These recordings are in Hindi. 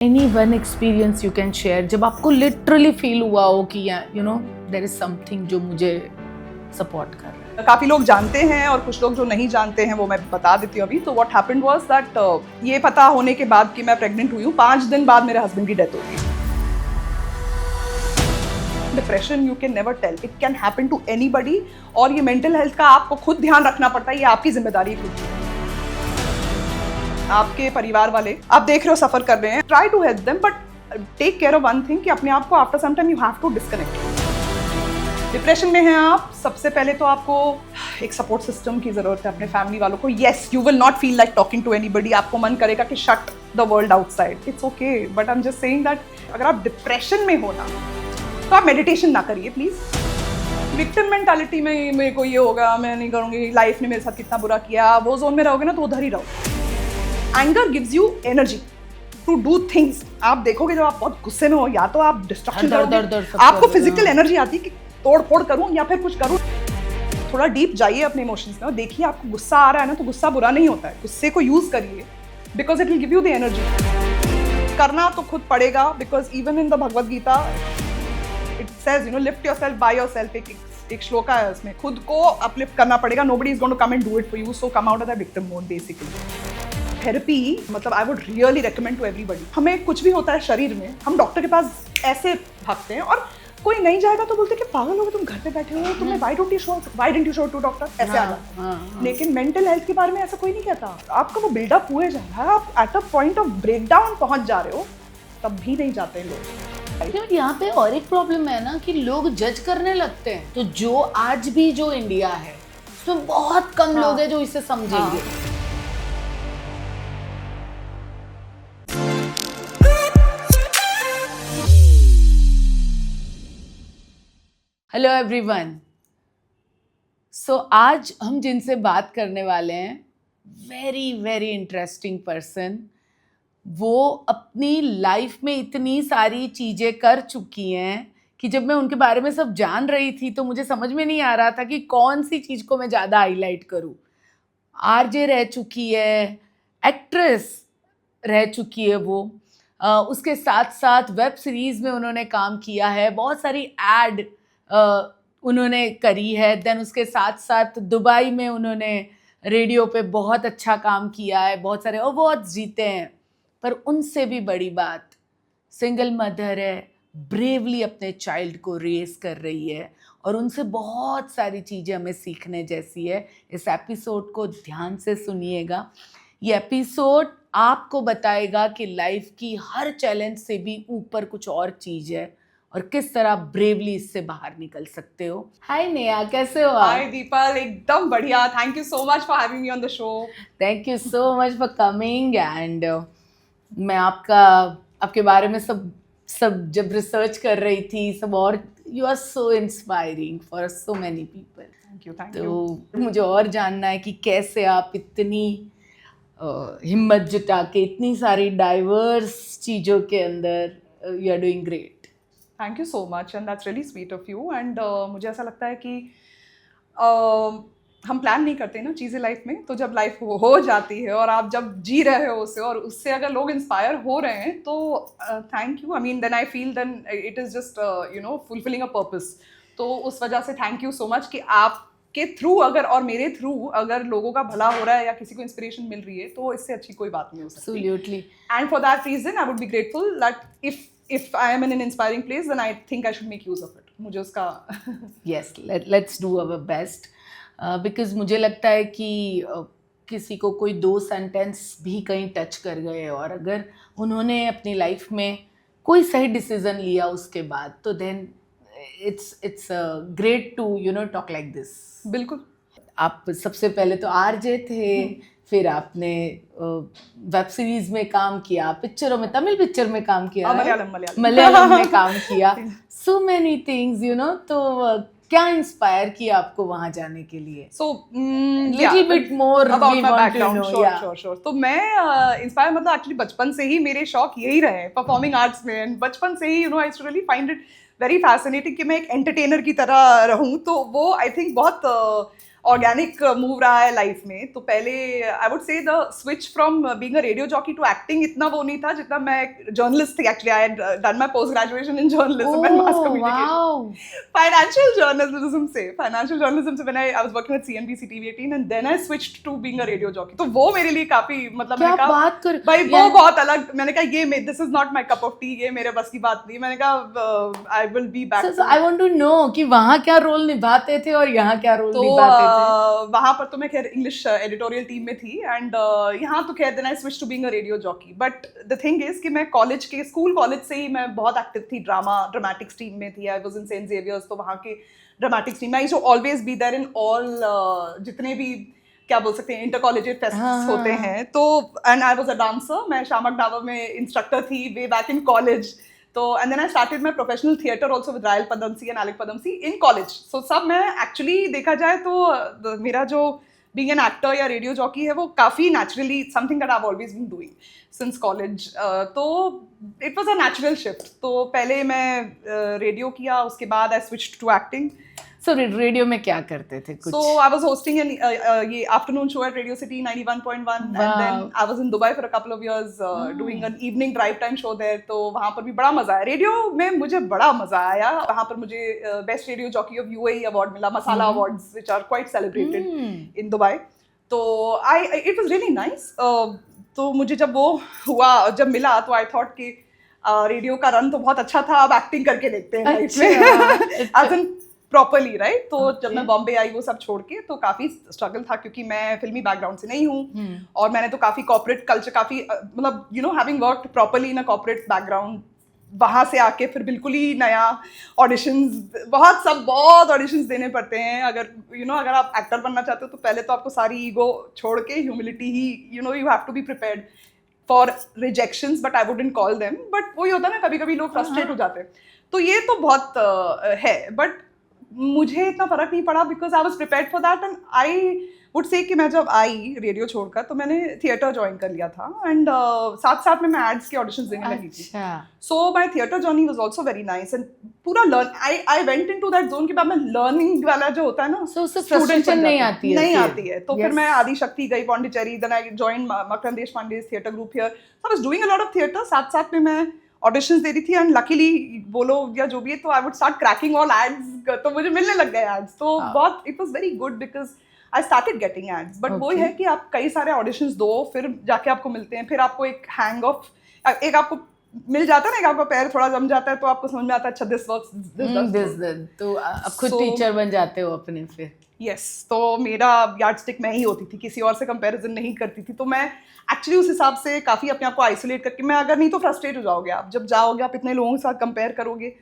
Any one experience you can share जब आपको लिटरली फील हुआ हो कि you know there is something जो मुझे सपोर्ट कर रहा है। काफ़ी लोग जानते हैं और कुछ लोग जो नहीं जानते हैं वो मैं बता देती हूँ अभी। तो व्हाट हैपेंड वाज दैट ये पता होने के बाद कि मैं प्रेग्नेंट हुई हूँ, 5 दिन बाद मेरे हस्बैंड की डेथ हो गई। Depression you can never tell, it can happen to anybody. और ये मेंटल हेल्थ का आपको खुद ध्यान रखना पड़ता है, ये आपकी जिम्मेदारी है। आपके परिवार वाले आप देख रहे हो सफर कर रहे हैं, try to help them, but take care of one thing कि अपने आप को after some time you have to disconnect. Depression में हैं आप, सबसे पहले तो आपको एक सपोर्ट सिस्टम की जरूरत है, अपने फैमिली वालों को। Yes, you will not feel like talking to anybody, आपको मन करेगा कि shut the world outside, it's okay, but I am just saying that अगर आप डिप्रेशन में हो ना तो आप मेडिटेशन ना करिए प्लीज। विक्टिम मेंटालिटी में मेरे को ये होगा, मैं नहीं करूँगी, लाइफ ने मेरे साथ कितना बुरा किया, वो जोन में रहोगे ना तो उधर ही रहो। Anger gives you energy to do things. आप देखोगे जब आप बहुत गुस्से में हो, या तो आप डिस्ट्रक्शन करोगे, आपको फिजिकल एनर्जी आती है कि तोड़ फोड़ करूं या फिर कुछ करूं। थोड़ा डीप जाइए अपने इमोशंस में और देखिए आपको गुस्सा आ रहा है ना, तो गुस्सा बुरा नहीं होता है, गुस्से को यूज करिए because it will give you the energy. करना तो खुद पड़ेगा, because even in the Bhagavad Gita it says you know lift yourself by yourself. एक श्लोका है उसमें, खुद को अपलिफ्ट करना पड़ेगा, nobody is going to come and do it for you, so come out of the victim mode basically. Therapy मतलब I would really recommend to everybody. हमें कुछ भी होता है शरीर में, हम डॉक्टर के पास ऐसे भागते हैं, और कोई नहीं जाएगा तो बोलते हैं कि पागल हो गए, तुम घर पे बैठे हो, तुम्हें why didn't you show to doctor, ऐसे आ जाता है। लेकिन मेंटल हेल्थ के बारे में ऐसा कोई नहीं कहता। आपका वो बिल्डअप हुए जा रहा है, आप at a point of breakdown पहुंच जा रहे हो, तब भी नहीं जाते लोग। यहाँ पे और एक प्रॉब्लम है ना कि लोग जज करने लगते हैं, तो जो आज भी जो इंडिया है उसमें बहुत कम लोग हैं जो इसे समझेंगे। Hello everyone. सो आज हम जिनसे बात करने वाले हैं, वेरी वेरी इंटरेस्टिंग पर्सन। वो अपनी लाइफ में इतनी सारी चीज़ें कर चुकी हैं कि जब मैं उनके बारे में सब जान रही थी तो मुझे समझ में नहीं आ रहा था कि कौन सी चीज़ को मैं ज़्यादा हाईलाइट करूं। आरजे रह चुकी है, एक्ट्रेस रह चुकी है वो, उसके साथ साथ वेब सीरीज़ में उन्होंने काम किया है, बहुत सारी एड उन्होंने करी है। देन उसके साथ साथ दुबई में उन्होंने रेडियो पे बहुत अच्छा काम किया है, बहुत सारे अवार्ड्स जीते हैं। पर उनसे भी बड़ी बात, सिंगल मदर है, ब्रेवली अपने चाइल्ड को रेस कर रही है, और उनसे बहुत सारी चीज़ें हमें सीखने जैसी है। इस एपिसोड को ध्यान से सुनिएगा। ये एपिसोड आपको बताएगा कि लाइफ की हर चैलेंज से भी ऊपर कुछ और चीज़ है और किस तरह ब्रेवली इससे बाहर निकल सकते हो। हाय नेहा, कैसे हो आप? हाय दीपल, एकदम बढ़िया। Thank you so much for having me on the show. Thank you so much for coming. And मैं आपके बारे में सब जब रिसर्च कर रही थी सब, और you are so inspiring for so many people. Thank you. तो मुझे और जानना है कि कैसे आप इतनी हिम्मत जुटा के इतनी सारी डाइवर्स चीज़ों के अंदर you are doing great. Thank you so much and that's really sweet of you. And मुझे ऐसा लगता है कि हम प्लान नहीं करते ना चीज़ें लाइफ में, तो जब लाइफ हो जाती है और आप जब जी रहे हो उसे, और उससे अगर लोग इंस्पायर हो रहे हैं तो thank you. I mean then I feel then it is just you know fulfilling a purpose. तो उस वजह से थैंक यू सो मच कि आपके थ्रू अगर, और मेरे थ्रू अगर लोगों का भला हो रहा है या किसी को इंस्पिरेशन मिल रही है, तो इससे अच्छी कोई बात नहीं हो सकती। Absolutely. And for that reason I would be grateful that if I am in an inspiring place, then I think I should make use of it. मुझे उसका yes, let's do our best, because मुझे लगता है कि किसी को कोई 2 सेंटेंस भी कहीं टच कर गए, और अगर उन्होंने अपनी लाइफ में कोई सही डिसीजन लिया उसके बाद, तो then it's great to you know talk like this. बिल्कुल। आप सबसे पहले तो आरजे थे, फिर आपने वेब सीरीज में काम किया, पिक्चरों में, तमिल पिक्चर में काम किया, मलयालम में काम किया, so many things you no. तो क्या इंस्पायर किया आपको वहां जाने के लिए? So little bit more about my background. Sure. तो मैं इंस्पायर मतलब एक्चुअली बचपन से ही मेरे शौक यही रहे परफॉर्मिंग आर्ट्स में, एंड बचपन से ही you know I really find it very fascinating कि मैं एक एंटरटेनर की तरह रहूं। तो वो आई थिंक बहुत ऑर्गेनिक मूव रहा है लाइफ में। तो पहले I would say the switch from being a radio jockey to acting इतना वो नहीं था जितना मैं जर्नलिस्ट थी। Actually I had done my post graduation in journalism and mass communication, financial journalism से when I was working at CNBC TV18 and then I switched to being a radio jockey. तो वो मेरे लिए काफी मतलब क्या मैंने कहा बात कर भाई वो बहुत अलग, मैंने कहा ये this is not my cup of tea, ये मेरे बस की बात नहीं। मैंने कहा I will be back. So I want to know कि वहाँ क्या रोल निभाते थे और यहाँ क्या रोल तो निभाते थे। वहां पर तो मैं खैर इंग्लिश एडिटोरियल टीम में थी एंड यहाँ तो खैर then I switch to being a radio jockey. But the thing is कि मैं स्कूल कॉलेज से ही मैं बहुत एक्टिव थी, ड्रामेटिक्स टीम में थी। I was in Saint Xavier's, तो वहाँ के ड्रामेटिक्स टीम में I used to always be there in all जितने भी क्या बोल सकते हैं इंटर कॉलेजिएट फेस्ट्स होते हैं। तो and I was a dancer, मैं शामक डावर में इंस्ट्रक्टर थी वे बैक इन कॉलेज। तो and then I started my professional theatre also with Raell Padamsee and Alyque Padamsee in college. So सब मैं एक्चुअली देखा जाए तो मेरा जो बीइंग एन एक्टर या रेडियो जॉकी है वो काफ़ी naturally something that I have always been doing since college. तो it was a natural shift. तो पहले मैं रेडियो किया, उसके बाद I switched to acting. So radio में क्या करते थे कुछ? So I was hosting an ये afternoon show at Radio City 91.1 and then I was in Dubai for a couple of years doing an evening drive time show there। तो वहाँ पर भी बड़ा मजा आया, रेडियो में मुझे बड़ा मजा आया। वहाँ पर मुझे best radio jockey of UAE award मिला, मसाला awards which are quite celebrated in Dubai। तो it was really nice। तो मुझे जब वो हुआ, जब मिला तो I thought कि रेडियो का रन तो बहुत अच्छा था, अब एक्टिंग करके देखते हैं लाइफ में as in प्रॉपरली, राइट। तो जब मैं बॉम्बे आई वो सब छोड़ के तो काफी स्ट्रगल था क्योंकि मैं फिल्मी बैकग्राउंड से नहीं हूँ और मैंने तो काफी कॉर्पोरेट कल्चर काफी मतलब you know having worked properly in a corporate background, वहाँ से आके फिर बिल्कुल ही नया ऑडिशंस, बहुत ऑडिशंस देने पड़ते हैं। अगर अगर आप एक्टर बनना चाहते हो तो पहले तो आपको सारी ईगो छोड़ के ह्यूमिलिटी ही you have to be prepared for rejections, but I wouldn't call them. But वही होता है ना, कभी कभी लोग फ्रस्ट्रेट हो जाते हैं। तो ये तो बहुत है, बट मुझे इतना फर्क नहीं पड़ा because I was prepared for that. And I would से कि मैं जब आई रेडियो छोड़कर तो मैंने थिएटर ज्वाइन कर लिया था एंड साथ साथ में मैं एड्स के ऑडिशंस देने लगी थी। So my theatre journey was also very nice and पूरा learn I went into that zone के बाद मैं लर्निंग वाला जो होता है ना, फ्रस्ट्रेशन नहीं आती है। तो फिर मैं आदि शक्ति गई Pondicherry, then I join Makarand Deshpande theatre group here. So I was doing a lot of theatre, साथ साथ में मैं ऑडिशंस दे रही थी एंड लकीली बोलो या जो भी है तो I would start cracking all ads, तो मुझे मिलने लग गए एड्स। तो बहुत it was very good because I started getting ads. But वो है कि आप कई सारे ऑडिशंस दो, फिर जाके आपको मिलते हैं, फिर आपको एक हैंग ऑफ एक आपको मिल जाता है ना, आपका पैर थोड़ा जम जाता है तो आपको समझ में आता है अच्छा दिस वर्क्स, तो आप खुद टीचर बन जाते हो अपने फिर। यस, तो मेरा यार्डस्टिक मैं ही होती थी, किसी और से कंपैरिजन नहीं करती थी। तो मैं एक्चुअली उस हिसाब से काफ़ी अपने आप को आइसोलेट करके, मैं अगर नहीं तो फ्रस्ट्रेट हो जाओगे आप, जब जाओगे आप इतने लोगों के साथ कंपेयर करोगे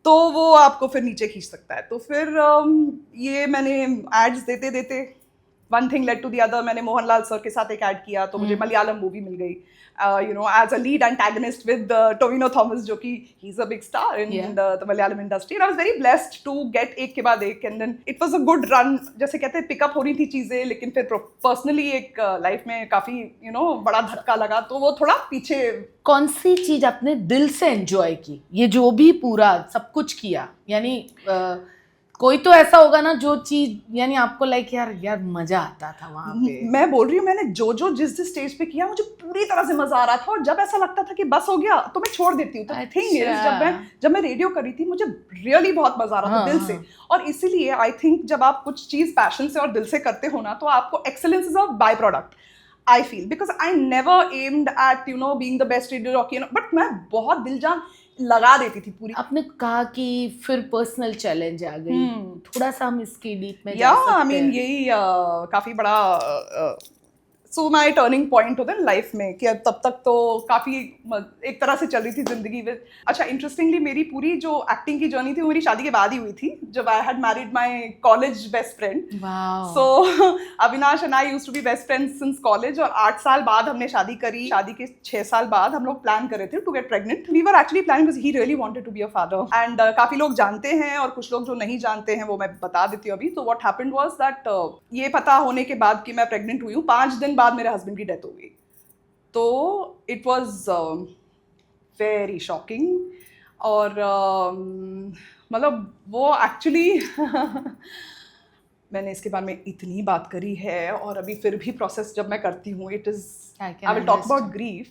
तो वो आपको फिर नीचे खींच सकता है। तो फिर ये मैंने एड्स देते देते one thing led to the other. मैंने मोहनलाल सर के साथ एक ऐड किया तो मुझे मलयालम मूवी मिल गई, as a lead antagonist with Tovino Thomas, जो कि he is a big star in the Malayalam industry. I was very blessed to get एक के बाद एक and then it was a good run. जैसे कहते हैं पिकअप हो रही थी चीज़ें, लेकिन फिर पर्सनली एक लाइफ में काफ़ी बड़ा धक्का लगा तो वो थोड़ा पीछे। कौन सी चीज़ आपने दिल से एंजॉय की, ये जो भी पूरा सब कुछ किया, यानी कोई तो ऐसा होगा ना जो चीज यानी आपको लाइक यार मजा आता था वहाँ पे? मैं बोल रही हूँ मैंने जो जिस स्टेज पे किया मुझे पूरी तरह से मजा आ रहा था, और जब ऐसा लगता था कि बस हो गया तो मैं छोड़ देती हूँ। तो थिंग इज जब मैं रेडियो कर रही थी मुझे रियली बहुत मजा आ रहा था दिल से, और इसीलिए आई थिंक जब आप कुछ चीज पैशन से और दिल से करते हो ना तो आपको excellence is a by product, I feel, because I never aimed at being the best radio jockey, but मैं बहुत दिल जान लगा देती थी पूरी। आपने कहा कि फिर पर्सनल चैलेंज आ गई, थोड़ा सा हम इसके डीप में जा सकते हैं? I mean यही काफी बड़ा सो माई टर्निंग पॉइंट होता है लाइफ में कि तब तक तो काफ़ी एक तरह से चल रही थी जिंदगी में। अच्छा, इंटरेस्टिंगली मेरी पूरी जो एक्टिंग की जर्नी थी वो मेरी शादी के बाद ही हुई थी, जब I had married my college best friend. So Avinash and I used to be best friends since college, और 8 साल बाद हमने शादी करी। शादी के 6 साल बाद हम लोग प्लान कर रहे थे to get pregnant. We were actually planning because he really wanted to be a father, and काफ़ी लोग जानते हैं और कुछ लोग जो नहीं जानते हैं वो मैं बता देती हूँ अभी। तो व्हाट हैपेंड वाज दैट ये पता होने के बाद कि मैं प्रेग्नेंट हुई हूँ, 5 दिन बाद मेरे हस्बैंड की डेथ हो गई। तो इट वाज वेरी शॉकिंग, और मतलब वो एक्चुअली मैंने इसके बारे में इतनी बात करी है और अभी फिर भी प्रोसेस जब मैं करती हूँ it is I can I will talk about understand. Grief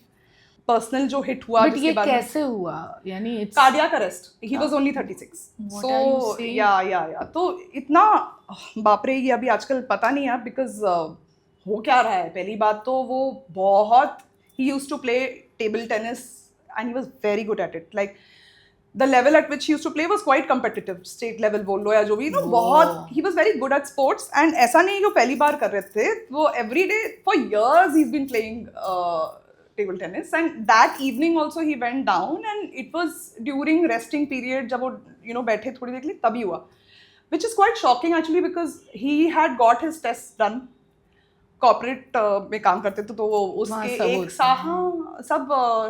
personal जो हिट हुआ बट जिसके ये बाद कैसे हुआ, यानी it's cardiac arrest he was only 36 What are you so saying? या तो इतना बाप रे ये अभी आजकल पता नहीं है बिकॉज हो क्या रहा है। पहली बात तो वो बहुत ही used to play table tennis and he was very good at it like the level at which he used to play was quite competitive, state level बोल लो या जो भी, बहुत he was very good at sports and ऐसा नहीं कि वो पहली बार कर रहे थे, वो every day for years he's been playing table tennis and that evening also he went down and it was during resting period जब वो बैठे थोड़ी देर के लिए तभी हुआ, which is quite shocking actually because he had got his tests done. Corporate में काम करते थे तो वो उसके एक सब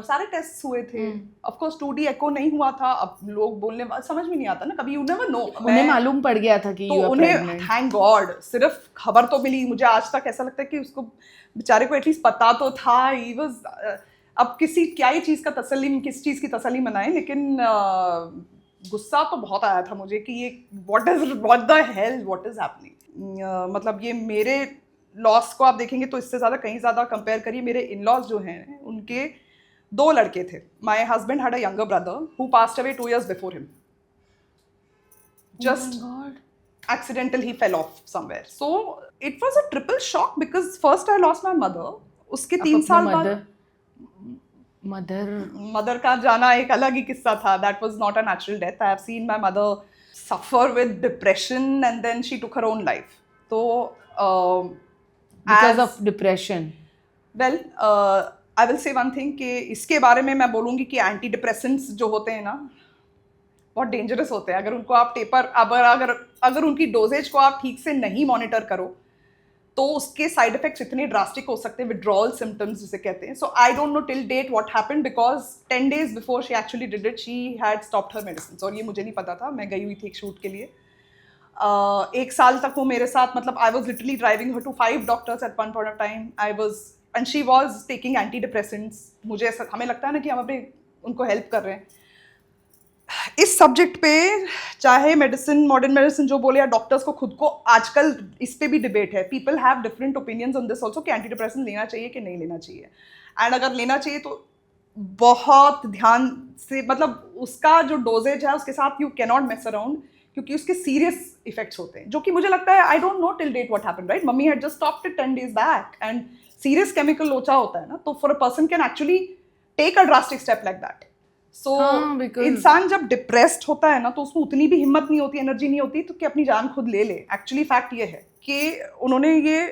सारे टेस्ट हुए थे। ऑफ कोर्स 2D एको नहीं हुआ था। अब लोग बोलने समझ में नहीं आता ना, कभी यू नेवर नो, उन्हें मालूम पड़ गया था कि तो उन्हें थैंक गॉड सिर्फ खबर तो मिली। मुझे आज तक ऐसा लगता है कि उसको बेचारे को एटलीस्ट पता तो था। ही वाज अब किसी क्या ही चीज़ का तसल्ली, किस चीज़ की तसल्ली मनाएं, लेकिन गुस्सा तो बहुत आया था मुझे कि ये what the hell what is happening. मतलब ये मेरे लॉस को आप देखेंगे तो इससे ज़्यादा कहीं ज़्यादा कंपेयर करिए। मेरे इन लॉज जो हैं उनके 2 लड़के थे। My husband had a younger brother who passed away 2 years before him, just accidental he fell off somewhere, so it was a triple shock because first I lost my mother, उसके 3 साल बाद मदर का जाना एक अलग ही किस्सा था। That was not a natural death. I have seen my mother suffer with depression and then she took her own life. So because of depression. Well, I will say one thing कि इसके बारे में मैं बोलूँगी कि एंटी डिप्रेसेंट्स जो होते हैं ना बहुत डेंजरस होते हैं। अगर उनको आप अगर उनकी डोजेज को आप ठीक से नहीं मॉनिटर करो तो उसके साइड इफेक्ट्स इतने ड्रास्टिक हो सकते हैं, विड्रॉल सिम्टम्स जिसे कहते हैं। So I don't know till date what happened because 10 days before she actually did it she had stopped her medicine. और ये मुझे नहीं पता था, मैं गई हुई थी एक शूट के लिए। 1 साल तक वो मेरे साथ, मतलब I was literally driving her to 5 doctors at one point of time. I was and she was taking antidepressants. मुझे हमें लगता है ना कि हम अपने उनको हेल्प कर रहे हैं। इस सब्जेक्ट पे चाहे मेडिसिन, मॉडर्न मेडिसिन जो बोले या डॉक्टर्स को खुद को आजकल इस पे भी डिबेट है। People have different opinions on this also कि एंटी डिप्रेसेंट लेना चाहिए कि नहीं लेना चाहिए। एंड अगर लेना चाहिए तो बहुत ध्यान से, मतलब उसका जो डोजेज है उसके साथ यू कैनॉट मेस अराउंड, क्योंकि उसके सीरियस इफेक्ट्स होते हैं जो कि मुझे लगता है I don't know till date what happened, right? Mummy had just stopped it 10 days back and serious chemical लोचा होता है ना, तो for a person can actually take a drastic step like that. So इंसान जब डिप्रेस्ड होता है ना तो उसमें उतनी भी हिम्मत नहीं होती, एनर्जी नहीं होती तो कि अपनी जान खुद ले ले। एक्चुअली फैक्ट ये है कि उन्होंने ये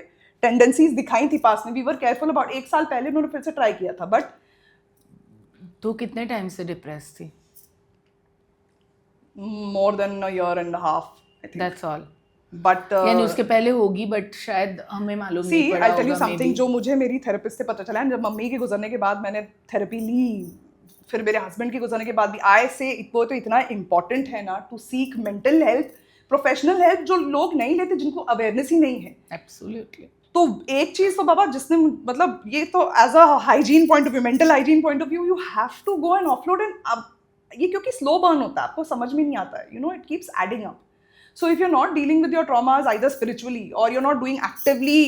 टेंडेंसीज दिखाई थी पास में। वी वर केयरफुल अबाउट 1 साल पहले उन्होंने फिर से ट्राई किया था। बट तो कितने टाइम से डिप्रेस थी? more than a year and a half, I think. That's all. But यानी उसके पहले होगी, बट शायद हमें मालूम नहीं पड़ा होगा। I'll tell you something जो मुझे मेरी थेरेपिस्ट से पता चला है। जब मम्मी के गुजरने के बाद मैंने थेरेपी ली, फिर मेरे हस्बैंड के गुजरने के बाद भी, आई से वो तो इतना इम्पोर्टेंट है ना to seek mental health, professional health, जो लोग नहीं लेते, जिनको अवेयरनेस ही नहीं है। एब्सोल्युटली। तो एक चीज़ तो बाबा जिसने, मतलब ये तो as a hygiene point of view, mental hygiene point of view, you have to go and offload. And अब ये क्योंकि स्लो बर्न होता है, आपको समझ में नहीं आता है, you know, it keeps adding up. So if you're not dealing with your traumas either spiritually or you're not doing actively,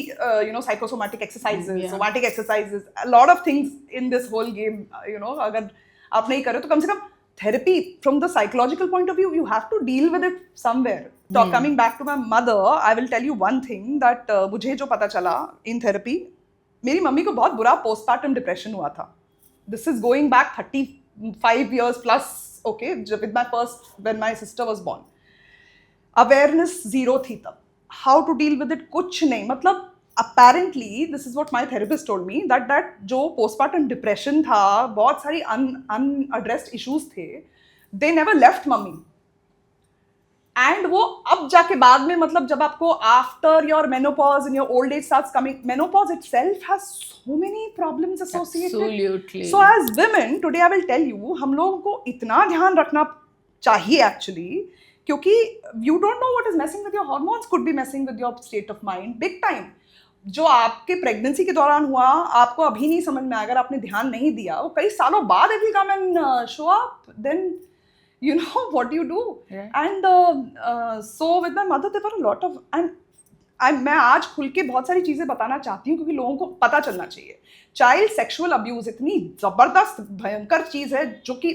psychosomatic exercises, somatic exercises, a lot of things in this whole game, अगर आप नहीं करो तो कम से कम therapy from the psychological point of view, you have to deal with it somewhere. So coming back to my mother, I will tell you one thing that मुझे जो पता चला in therapy, मेरी मम्मी को बहुत बुरा postpartum depression हुआ था. This is going back 35 years plus, okay, with my when my sister was born. Awareness zero थी तब। How to deal with it कुछ नहीं, मतलब apparently this is what my therapist told me that जो पोस्टपार्टम डिप्रेशन था, बहुत सारी अनएड्रेस्ड इश्यूज थे, they never left mummy. And वो अब जाके बाद में, मतलब जब आपको after your menopause in your old age starts coming, menopause itself has so many problems associated. So as women today I will tell you, हम लोगों को इतना ध्यान रखना चाहिए एक्चुअली, क्योंकि you don't know what is messing with your hormones, could be messing with your state of mind big time. जो आपके प्रेगनेंसी के दौरान हुआ, आपको अभी नहीं समझ में आया, अगर आपने ध्यान नहीं दिया, वो कई सालों बाद it will come and show up, then you know what you do. Yeah. And so with my mother there were a lot of, and मैं आज खुल के बहुत सारी चीज़ें बताना चाहती हूँ क्योंकि लोगों को पता चलना चाहिए। चाइल्ड सेक्सुअल अब्यूज़ इतनी ज़बरदस्त भयंकर चीज़ है जो कि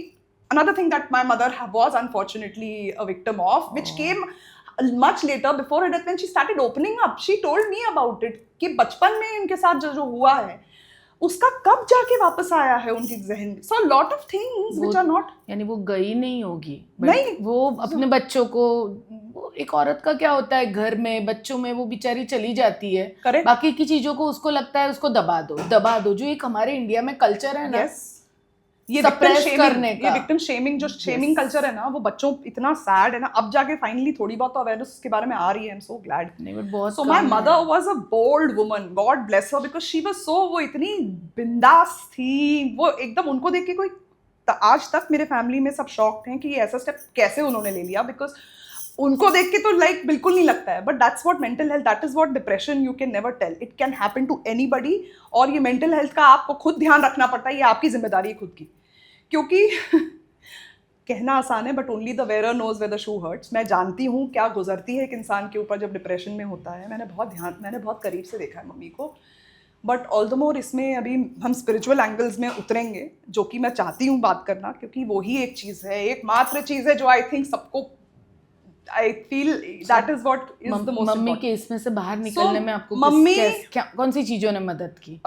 another thing that my mother was unfortunately a victim of, which came much later before her death when she started opening up. She told me about it कि बचपन में इनके साथ जो हुआ है उसका कब जाके वापस आया है उनके जहन में. So a lot of things which are not. यानी वो गई नहीं होगी, नहीं, वो अपने बच्चों को, एक औरत का क्या होता है घर में बच्चों में वो बेचारी चली जाती है, Correct. बाकी की चीजों को उसको लगता है उसको दबा दो, जो एक हमारे इंडिया में कल्चर है ना, Yes. ये suppress करने ये का, विक्टिम शेमिंग जो शेमिंग कल्चर है ना, वो बच्चों इतना सैड है ना. अब जाके फाइनली थोड़ी बहुत अवेयरनेस उसके बारे में आ रही है. I am so glad. नहीं बट बहुत So my mother was a bold woman, God bless her, because she was so, वो इतनी बिंदास थी. वो एकदम, उनको देख के कोई आज तक मेरे फैमिली में सब शॉक्ड हैं कि ये ऐसा स्टेप कैसे उन्होंने ले लिया, बिकॉज उनको देख के तो लाइक बिल्कुल नहीं लगता है. But that's what mental health, that is what depression, you can never tell, it can happen to anybody. और ये मेंटल हेल्थ का आपको खुद ध्यान रखना पड़ता है, ये आपकी जिम्मेदारी है खुद की. क्योंकि कहना आसान है but only the wearer knows where the shoe hurts. मैं जानती हूँ क्या गुजरती है एक इंसान के ऊपर जब डिप्रेशन में होता है. मैंने बहुत करीब से देखा है मम्मी को. बट ऑल द मोर इसमें अभी हम स्पिरिचुअल एंगल्स में उतरेंगे, जो कि मैं चाहती हूँ बात करना, क्योंकि वही एक चीज़ है, एकमात्र चीज़ है जो आई थिंक सबको, I feel that is what is the most. Mummy के इसमें से बाहर निकलने में आपको मम्मी कौन सी चीज़ों ने मदद की?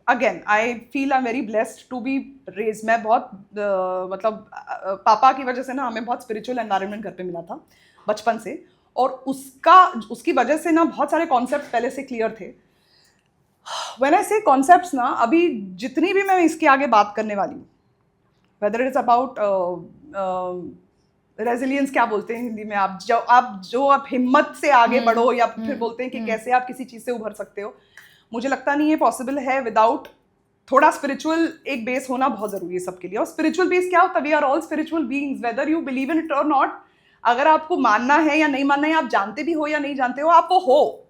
Again I feel I am very blessed to be raise. मैं बहुत मतलब पापा की वजह से ना हमें बहुत स्पिरिचुअल एनवायरनमेंट घर पे मिला था बचपन से, और उसकी वजह से ना बहुत सारे कॉन्सेप्ट पहले से क्लियर थे. व्हेन आई से कॉन्सेप्ट्स ना, अभी जितनी भी मैं इसके आगे बात करने वाली हूँ, वेदर इट्स अबाउट रेजिलियंस, क्या बोलते हैं हिंदी में, आप हिम्मत से आगे बढ़ो, या फिर बोलते हैं कि कैसे आप किसी चीज़ से उभर सकते हो. मुझे लगता नहीं ये पॉसिबल है विदाउट थोड़ा स्पिरिचुअल एक बेस होना बहुत ज़रूरी है सबके लिए. और स्पिरिचुअल बेस क्या होता है? We are all spiritual beings, whether you believe in it और नॉट. अगर आपको मानना है या नहीं मानना है, आप जानते भी हो या नहीं जानते हो, आप वो हो.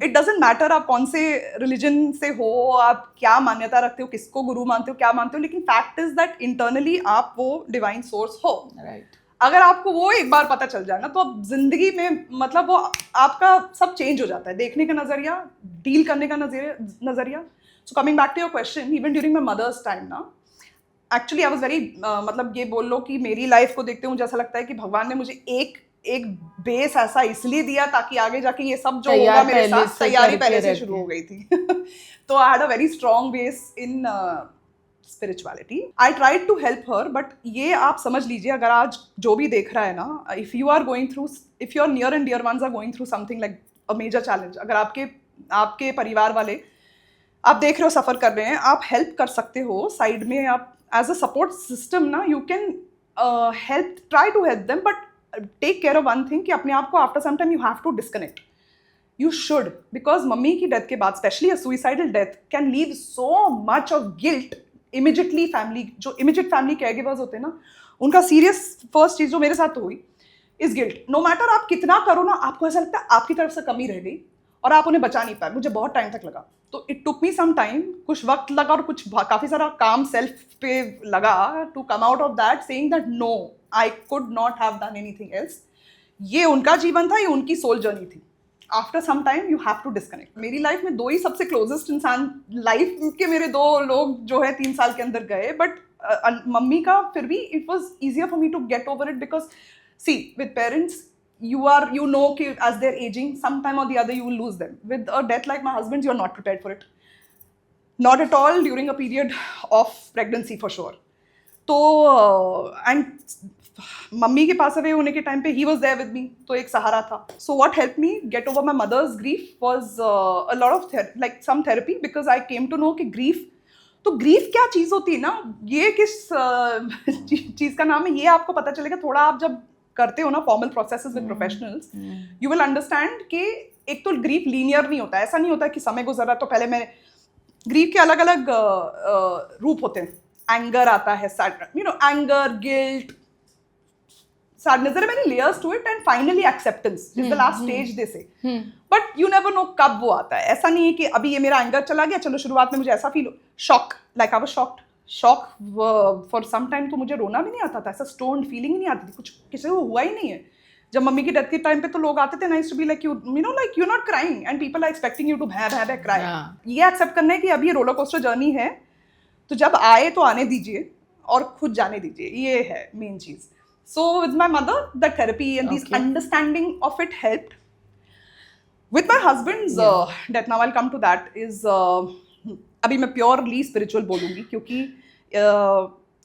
इट डजेंट मैटर आप कौन से रिलीजन से हो, आप क्या मान्यता रखते हो, किसको गुरु मानते हो, क्या मानते हो, लेकिन फैक्ट इज दैट इंटरनली आप वो डिवाइन सोर्स हो. राइट. अगर आपको वो एक बार पता चल जाए ना, तो अब जिंदगी में मतलब वो आपका सब चेंज हो जाता है, देखने का नजरिया, डील करने का नजरिया. So coming back to your question, even during my mother's time ना, एक्चुअली आई वाज वेरी, मतलब ये बोल लो कि मेरी लाइफ को देखते हुए मुझे ऐसा लगता है कि भगवान ने मुझे एक बेस ऐसा इसलिए दिया ताकि आगे जाके ये सब जो होगा मेरे साथ, तैयारी पहले से शुरू हो गई थी. तो I had a very strong base in spirituality. I tried to help her, but ये आप समझ लीजिए, अगर आज जो भी देख रहा है ना, if you are going through, if your near and dear ones are going through something like a major challenge, अगर आपके परिवार वाले आप देख रहे हो सफ़र कर रहे हैं, आप हेल्प कर सकते हो साइड में. आप एज अ सपोर्ट सिस्टम ना, you can help, try to help them, but take care of one thing कि अपने आप को after some time you have to disconnect. You should, because mummy की डेथ के बाद specially a suicidal death can leave so much of guilt immediately. Family, जो इमिजिएट फैमिली केयर गिवर्स होते हैं ना, उनका सीरियस फर्स्ट चीज़ जो मेरे साथ तो हुई इज गिल्ट. नो मैटर आप कितना करो ना, आपको ऐसा लगता है आपकी तरफ से कमी रह गई और आप उन्हें बचा नहीं पाए. मुझे बहुत टाइम तक लगा, तो it took me some time, कुछ वक्त लगा और कुछ काफ़ी सारा काम सेल्फ पे लगा to come out of that, saying that no, I could not have done anything else. ये उनका जीवन था, ये उनकी सोल जर्नी थी. After some time you have to disconnect. मेरी लाइफ में 2 ही सबसे क्लोजेस्ट इंसान, लाइफ के मेरे 2 लोग जो है 3 साल के अंदर गए, बट मम्मी का फिर भी it was easier for me to get over it, because see with parents you know कि as they're aging, sometime or the other you will lose them. With a death like my husband's, you're not prepared for it. Not at all during a period of pregnancy for sure. तो and मम्मी के पास अवे होने के टाइम पे he was there with me, तो एक सहारा था. So what helped me get over my mother's grief was a lot of like some therapy, because I came to know कि grief, तो grief क्या चीज़ होती है ना, ये किस चीज़ का नाम है, ये आपको पता चलेगा थोड़ा आप जब करते हो ना formal processes with professionals. You will understand कि एक तो ग्रीफ लीनियर नहीं होता है. ऐसा नहीं होता कि समय गुजरा तो पहले मैं, ग्रीफ के अलग अलग रूप होते हैं. एंगर आता है, anger, guilt, sadness, there are many layers to it, and finally acceptance is the last stage they say. But you never know कब वो आता है. ऐसा नहीं है कि अभी ये मेरा एंगर चला गया, चलो शुरुआत में मुझे ऐसा फील हो, shock, like I was shocked, shock for some time. तो मुझे रोना भी नहीं आता था, ऐसा स्टोन्ड फीलिंग नहीं आती थी, कुछ किसी को हुआ ही नहीं है. जब मम्मी की डेथ के टाइम पे तो लोग आते थे nice to be like you know like you not crying and people are expecting you to है क्राई। ये एक्सेप्ट करना है कि अभी ये रोलर कोस्टर जर्नी है, तो जब आए तो आने दीजिए और खुद जाने दीजिए, ये है मेन चीज। So with my mother the therapy and this understanding of it helped. With my husband's death, now I'll come to that, is अभी मैं प्योरली स्पिरिचुअल बोलूंगी क्योंकि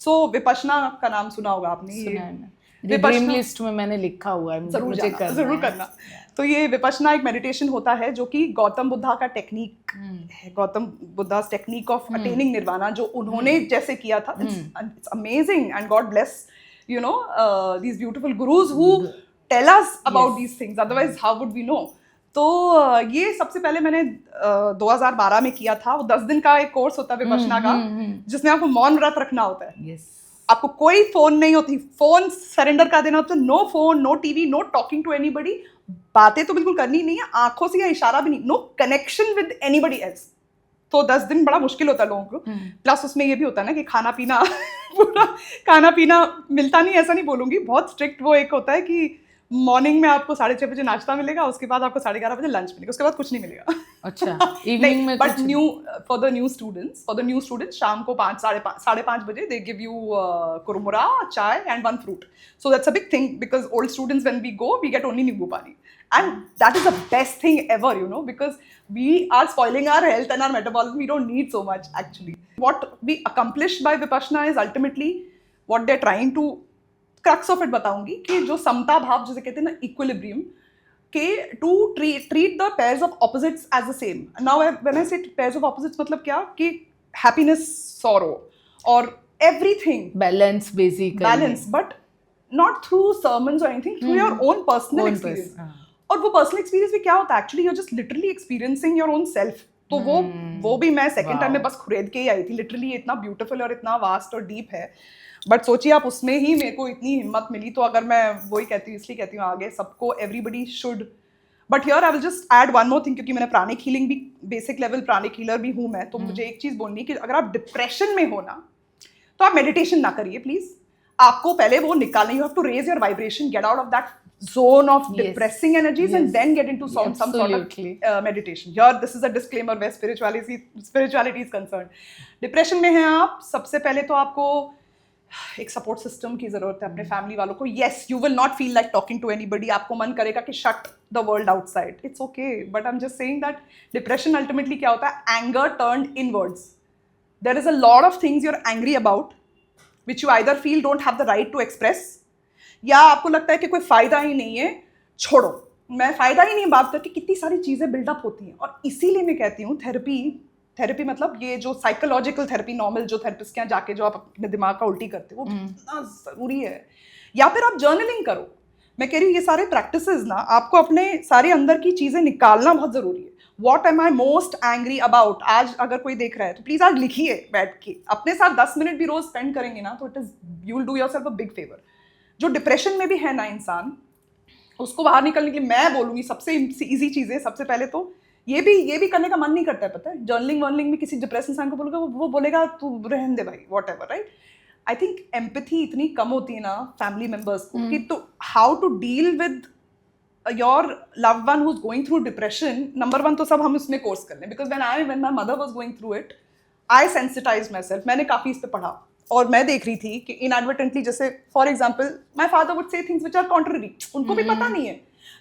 सो विपश्यना का नाम सुना होगा आपने। सुना है ना, ड्रीम लिस्ट में मैंने लिखा हुआ है, मुझे जरूर करना। तो ये विपश्यना एक मेडिटेशन होता है जो कि गौतम बुद्धा का टेक्निक है, Gautam Buddha technique of attaining nirvana, जो उन्होंने जैसे किया था। It's amazing and God bless you know these beautiful gurus who tell us about these things, otherwise how would we know. तो ये सबसे पहले मैंने 2012 में किया था। वो 10 दिन का एक कोर्स होता है विपश्यना का, जिसमें आपको मौन व्रत रखना होता है। आपको कोई फोन नहीं होती, फोन सरेंडर कर देना होता है। No phone, no TV, no talking to anybody. बातें तो बिल्कुल करनी नहीं है, आंखों से या इशारा भी नहीं, no connection with anybody else. तो 10 दिन बड़ा मुश्किल होता है लोगों को। प्लस उसमें ये भी होता है ना कि खाना पीना पूरा खाना पीना मिलता नहीं, ऐसा नहीं बोलूंगी, बहुत स्ट्रिक्ट। वो एक होता है कि मॉर्निंग में आपको 6:30 बजे नाश्ता मिलेगा, उसके बाद आपको 11:30 बजे लंच मिलेगा, उसके बाद कुछ नहीं मिलेगा। अच्छा, इवनिंग में but for the new students शाम को 5-5:30 बजे दे गिव यू कुरमुरा, चाय and 1 fruit. So that's a big thing because old students, when we go, we get only नींबू पानी, and that is the best thing ever, you know, because we are spoiling our health and our metabolism. We don't need so much actually. What we accomplished by Vipassana is ultimately what they're trying to crux of it बताऊंगी कि जो समता भाव जिसे कहते हैं ना, इक्विलिब्रियम, के to treat the pairs of opposites as the same. Now when I say pairs of opposites मतलब क्या, कि हैप्पीनेस, सॉरो और everything balance, basic balance, but not through sermons और anything, through your own personal experience. और वो पर्सनल एक्सपीरियंस भी क्या होता है actually, you are just literally experiencing your own self. तो वो भी मैं सेकंड टाइम में बस खुरेद के ही आई थी। लिटरली इतना ब्यूटीफुल और इतना वास्ट और डीप है। बट सोचिए आप, उसमें ही मेरे को इतनी हिम्मत मिली। तो अगर मैं वही कहती हूँ, इसलिए कहती हूँ आगे सबको, everybody should. But here I will just add one more thing, क्योंकि मैंने प्राणिक हीलिंग भी, बेसिक लेवल प्राणिक हीलर भी हूँ मैं। तो मुझे एक चीज़ बोलनी है कि अगर आप डिप्रेशन में हो ना, तो आप मेडिटेशन ना करिए प्लीज। आपको पहले वो निकालना, you have to raise your vibration, get out of that zone of depressing energies, and then get into some sort of meditation. Here this is a disclaimer where spirituality is concerned. Depression में हैं आप, सबसे पहले तो आपको एक सपोर्ट सिस्टम की जरूरत है, अपने फैमिली वालों को। yes, you will not feel like talking to anybody. आपको मन करेगा कि shut the world outside. It's okay, but I'm just saying that depression ultimately क्या होता है, anger turned inwards. There is a lot of things you're angry about which you either feel don't have the right to express, या आपको लगता है कि कोई फायदा ही नहीं है, छोड़ो। मैं फायदा ही नहीं बात करके, कितनी सारी चीजें बिल्डअप होती हैं। और इसीलिए मैं कहती हूँ थेरेपी मतलब ये जो साइकोलॉजिकल थेरेपी, नॉर्मल जो थेरेपिस्ट के यहाँ जाके जो आप अपने दिमाग का उल्टी करते हो, वो कितना जरूरी है। या फिर आप जर्नलिंग करो। मैं कह रही हूँ ये सारे प्रैक्टिसेस ना, आपको अपने सारे अंदर की चीजें निकालना बहुत जरूरी है। What am I most angry about, आज अगर कोई देख रहा है तो प्लीज आज लिखिए बैठ के। अपने साथ 10 मिनट भी रोज स्पेंड करेंगे ना, तो it is, you will do yourself a big favour. जो डिप्रेशन में भी है ना इंसान, उसको बाहर निकलने के लिए मैं बोलूँगी सबसे इजी चीज़ें, सबसे पहले तो ये भी करने का मन नहीं करता है, पता है। जर्नलिंग वर्नलिंग में किसी डिप्रेस इंसान को बोलोगे, वो बोलेगा तू रहने दे भाई, what ever, right. I think empathy इतनी कम होती है ना फैमिली मेम्बर्स को, कि तो how to deal with your loved one who is going through depression. Number 1 तो सब हम इसमें कोर्स कर लें, because when my mother was going through it, I sensitised myself. मैंने काफ़ी इस पर पढ़ा और मैं देख रही थी कि इनएडवर्टेंटली, जैसे for example my father would say things which are contrary, उनको भी पता नहीं है।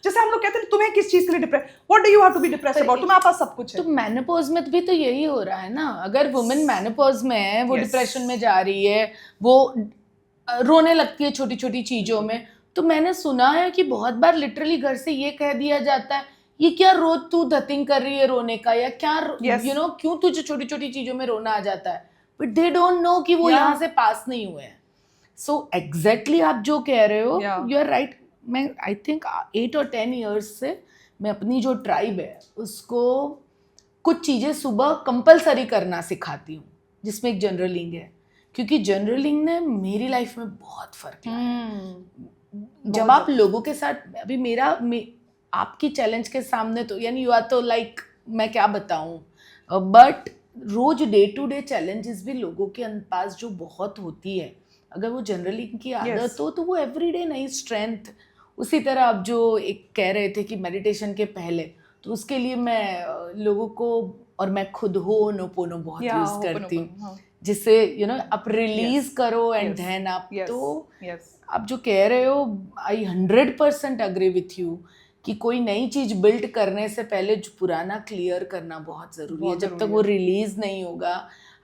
जैसे हम लोग कहते हैं तुम्हें किस चीज के लिए depress, what do you have to be depressed about, तुम्हारे पास सब कुछ है। तो मेनोपॉज में भी तो यही हो रहा है ना। अगर वुमेन मेनोपॉज में है, वो डिप्रेशन में जा रही है, वो रोने लगती है छोटी छोटी चीजों में, तो मैंने सुना है कि बहुत बार लिटरली घर से ये कह दिया जाता है, ये क्या रोज तू धतिंग कर रही है रोने का, या क्या यू नो क्यों तुझे छोटी छोटी चीजों में रोना आ जाता है। बट दे डोंट नो कि वो यहाँ से पास नहीं हुए हैं। सो एग्जैक्टली आप जो कह रहे हो, यू आर राइट। मैं आई थिंक 8 और 10 ईयर्स से मैं अपनी जो ट्राइब है उसको कुछ चीज़ें सुबह कंपलसरी करना सिखाती हूँ, जिसमें एक जर्नलिंग है, क्योंकि जर्नलिंग ने मेरी लाइफ में बहुत फर्क लाया। जब आप लोगों के साथ, अभी आपकी चैलेंज के सामने तो यानी यू आर तो लाइक मैं क्या बताऊँ, बट रोज डे टू डे चैलेंजेस भी लोगों के पास जो बहुत होती है, अगर वो जनरली की आदत हो तो वो एवरीडे नई स्ट्रेंथ उसी तरह आप जो एक कह रहे थे कि मेडिटेशन के पहले, तो उसके लिए मैं लोगों को और मैं खुद होनोपोनो बहुत Yeah, यूज Ho'oponopono, करती हूँ, हाँ. जिससे आप रिलीज Yes, करो एंड yes, देन आप yes, तो yes. आप जो कह रहे हो आई 100% अग्री विथ यू कि कोई नई चीज बिल्ड करने से पहले जो पुराना क्लियर करना बहुत जरूरी है. बहुत जब तक जरूरी वो है. रिलीज नहीं होगा,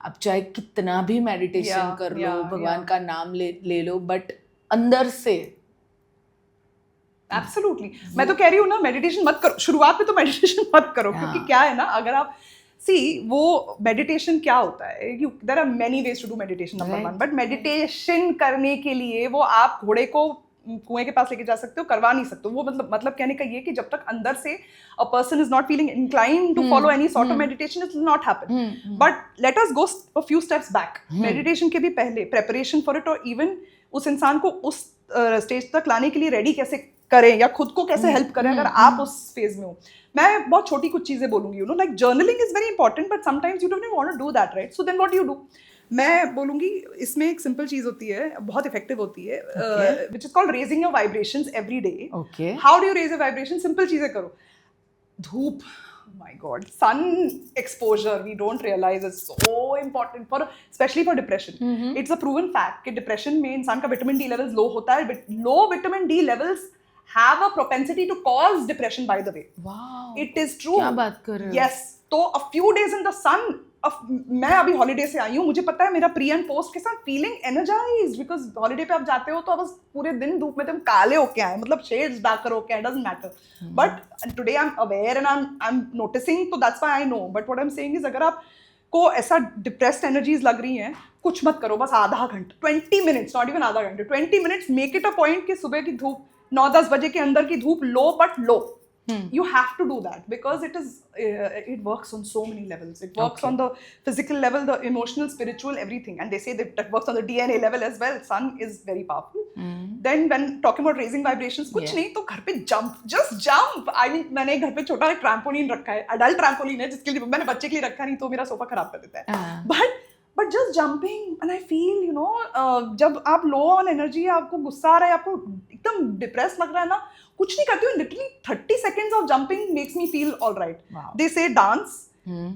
आप चाहे कितना भी मेडिटेशन Yeah, कर लो, yeah, भगवान yeah. का नाम ले लो, बट अंदर से एब्सोल्युटली. मैं तो कह रही हूँ ना, मेडिटेशन मत करो शुरुआत में, तो मेडिटेशन मत करो, हाँ. क्योंकि क्या है ना, अगर आप वो मेडिटेशन क्या होता है, there are many ways to do meditation, number Right. One. बट मेडिटेशन करने के लिए वो आप घोड़े को कुएं के पास लेके जा सकते हो, करवा नहीं सकते हो. वो मतलब कहने का ये कि जब तक अंदर से a person is not feeling inclined to follow any sort of meditation, it will not happen. But let us go a few steps back. Meditation के भी पहले प्रेपरेशन फॉर इट, और इवन उस इंसान को उस स्टेज तक लाने के लिए रेडी कैसे करें या खुद को कैसे हेल्प करें अगर आप उस फेज में हो. मैं बहुत छोटी कुछ चीजें बोलूंगी, like journaling is very important, but sometimes you don't want to do that, right? So then what you do. मैं बोलूंगी इसमें एक सिंपल चीज होती है, बहुत इफेक्टिव होती है, which is called raising your vibrations every day. Okay. How do you raise your vibration? Simple चीजें करो. धूप, my god, sun exposure, we don't realize is so important for, especially for depression. It's a proven fact कि depression में इंसान का vitamin D levels low होता है. Low vitamin D levels have a propensity to cause depression, by the way. Wow. It is true. क्या बात कर रहे हो? Yes. तो a few days in the sun, मैं अभी हॉलीडे से आई हूँ, मुझे पता है मेरा प्री एंड पोस्ट के साथ फीलिंग एनर्जाइज्ड, बिकॉज हॉलीडे पे आप जाते हो तो बस पूरे दिन धूप में तुम काले होके आए, मतलब शेड्स डार्कर होके आए, doesn't matter. But today I am aware and I am noticing, तो that's why I know. But what I am saying is, अगर आप को ऐसा डिप्रेस्ड एनर्जीज लग रही हैं, कुछ मत करो, बस आधा घंटा, 20 मिनट्स, नॉट इवन आधा घंटा, 20 minutes, make it a point कि सुबह की धूप 9-10 बजे के अंदर की धूप लो, बट लो. You have to do that because it works on so many levels. It works on the physical level, the emotional, spiritual, everything. And they say that works on the DNA level as well. Sun is very powerful. Then when talking about raising vibrations, कुछ नहीं तो घर पे jump, just jump. I mean, मैंने घर पे छोटा एक trampoline रखा है, adult trampoline है, जिसके लिए मैंने बच्चे के लिए रखा नहीं तो मेरा सोफा खराब कर देता है. But just jumping, and I feel, जब आप low on energy, आपको गुस्सा आ रहा है, आपको एकदम depressed लग रहा है ना, कुछ नहीं करती हूँ, literally 30 seconds of jumping makes me feel all right. Wow. They say dance,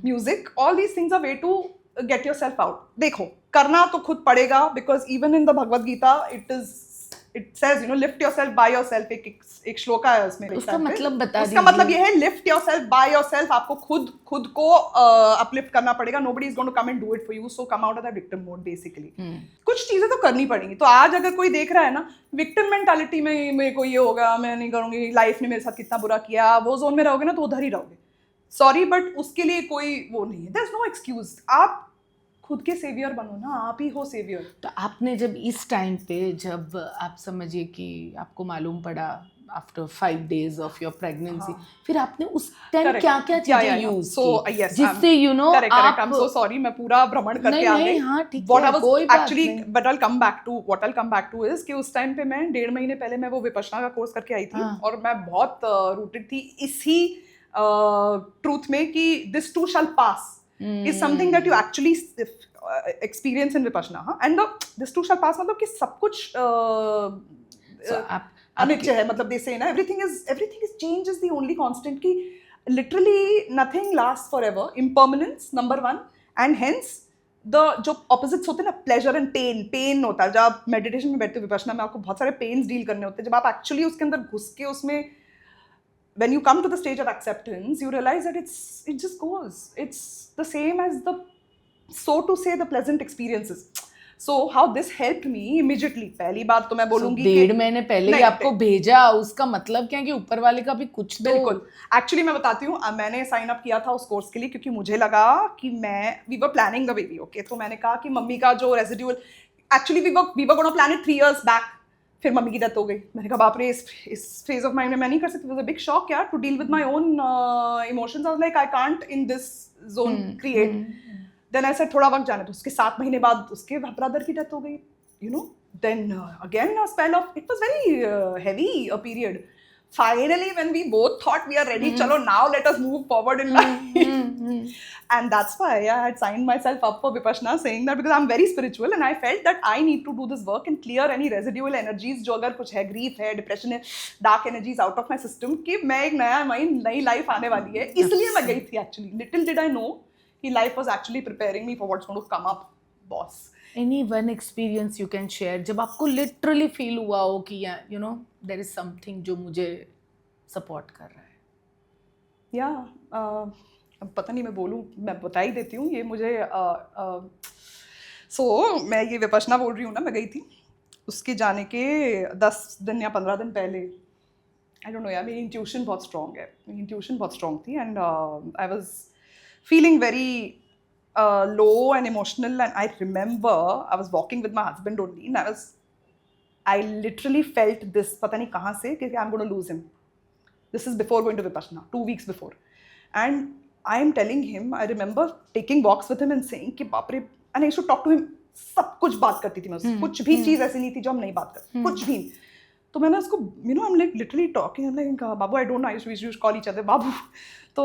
music, all these things are way to get yourself out. देखो, करना तो खुद पड़ेगा, because even in the Bhagavad Gita, it says, lift yourself by yourself. एक श्लोका है उसमें. उसका मतलब बता दीजिए. उसका मतलब ये है, lift yourself by yourself. आपको खुद को uplift करना पड़ेगा. Nobody is going to come and do it for you. So come out of that victim mode, basically. कुछ चीजें तो करनी पड़ेंगी. तो आज अगर कोई देख रहा है ना, victim mentality में मेरे को ये होगा, मैं नहीं करूंगी, लाइफ ने मेरे साथ कितना बुरा किया, वो जोन में रहोगे ना तो उधर ही रहोगे. सॉरी, बट उसके लिए कोई वो नहीं है. There's no excuse. आप खुद के सेवियर बनो ना, आप ही हो सेवियर. तो आपने जब इस टाइम पे, जब आप समझिए कि आपको मालूम पड़ा after 5 days of your pregnancy, फिर आपने उस टाइम क्या क्या चीजें यूज की जिससे correct, I am so sorry, मैं पूरा भ्रमण करके आ गई. हाँ, ठीक व्हाट है, आई कोई वाज बात एक्चुअली, नहीं. But I will come back two is कि उस टाइम पे मैं 1.5 महीने पहले मैं वो विपश्यना का कोर्स करके आई थी. और मैं बहुत रूटेड थी इसी ट्रूथ में कि this to shell pass is something that you actually experience in vipassana, and this too shall pass, मतलब कि सब कुछ अनित्य है, मतलब they say ना, everything is change is the only constant, कि literally nothing lasts forever, impermanence number 1, and hence जो opposites होते हैं ना, pleasure and pain होता है. जब आप meditation में बैठते हो विपश्यना में, आपको बहुत सारे pains deal करने होते हैं. जब आप actually उसके अंदर घुस के उसमें, when you come to the stage of acceptance, you realize that it just goes. It's the same as so to say, the pleasant experiences. So how this helped me immediately. पहली बात तो मैं बोलूंगी कि 1.5 महीने पहले ही आपको भेजा, उसका मतलब क्या है कि ऊपर वाले का भी कुछ तो. बिल्कुल. एक्चुअली मैं बताती हूँ, मैंने साइन अप किया था उस कोर्स के लिए क्योंकि मुझे लगा कि we were planning the baby. Okay, तो मैंने कहा कि मम्मी का जो residual, actually we were gonna plan it 3 years back. फिर मम्मी की डेथ हो गई. मैंने कहा बाप रे, इस फेज ऑफ माइंड में मैं नहीं कर सकती. वाज अ बिग शॉक यार, to deal with my own emotions. I was like, I can't in this zone create. Then I said थोड़ा वक्त जाने दो. उसके 7 महीने बाद उसके ब्रदर की डेथ हो गई, then again a spell of, it was very heavy a period. finally when we both thought we are ready, chalo now let us move forward in life. And that's why I had signed myself up for Vipassana, saying that because I'm very spiritual and I felt that I need to do this work and clear any residual energies जो अगर कुछ है, grief है, depression है, dark energies out of my system, कि मैं एक नई life आने वाली है, इसलिए मैं गई थी actually. Little did I know कि life was actually preparing me for what's going to come up, boss. Any one experience you can share जब आपको literally feel हुआ हो कि you know there is something जो मुझे support कर रहा है? Yeah, अब पता नहीं मैं बोलूँ, मैं बता ही देती हूँ, ये मुझे मैं ये विपश्यना बोल रही हूँ ना, मैं गई थी उसके जाने के 10 दिन या 15 दिन पहले. आई डोंट नो यार, मेरी इंट्यूशन बहुत स्ट्रॉन्ग है, मेरी इंट्यूशन बहुत स्ट्रॉन्ग थी and I was feeling very low and emotional and I remember I was walking with my husband only and I literally felt this, पता नहीं कहाँ से, कि I am going to lose him. This is before going to Vipassana, 2 weeks before. And I am telling him, I remember taking walks with him and saying कि बाप रे, and I used to talk to him, सब कुछ बात करती थी मैं उससे, कुछ भी चीज़ ऐसी नहीं थी जो हम नहीं बात करते, कुछ भी. तो मैंने उसको, you know, I'm like literally talking, I'm like, Babu, I don't know, we used to call each other बाबू. तो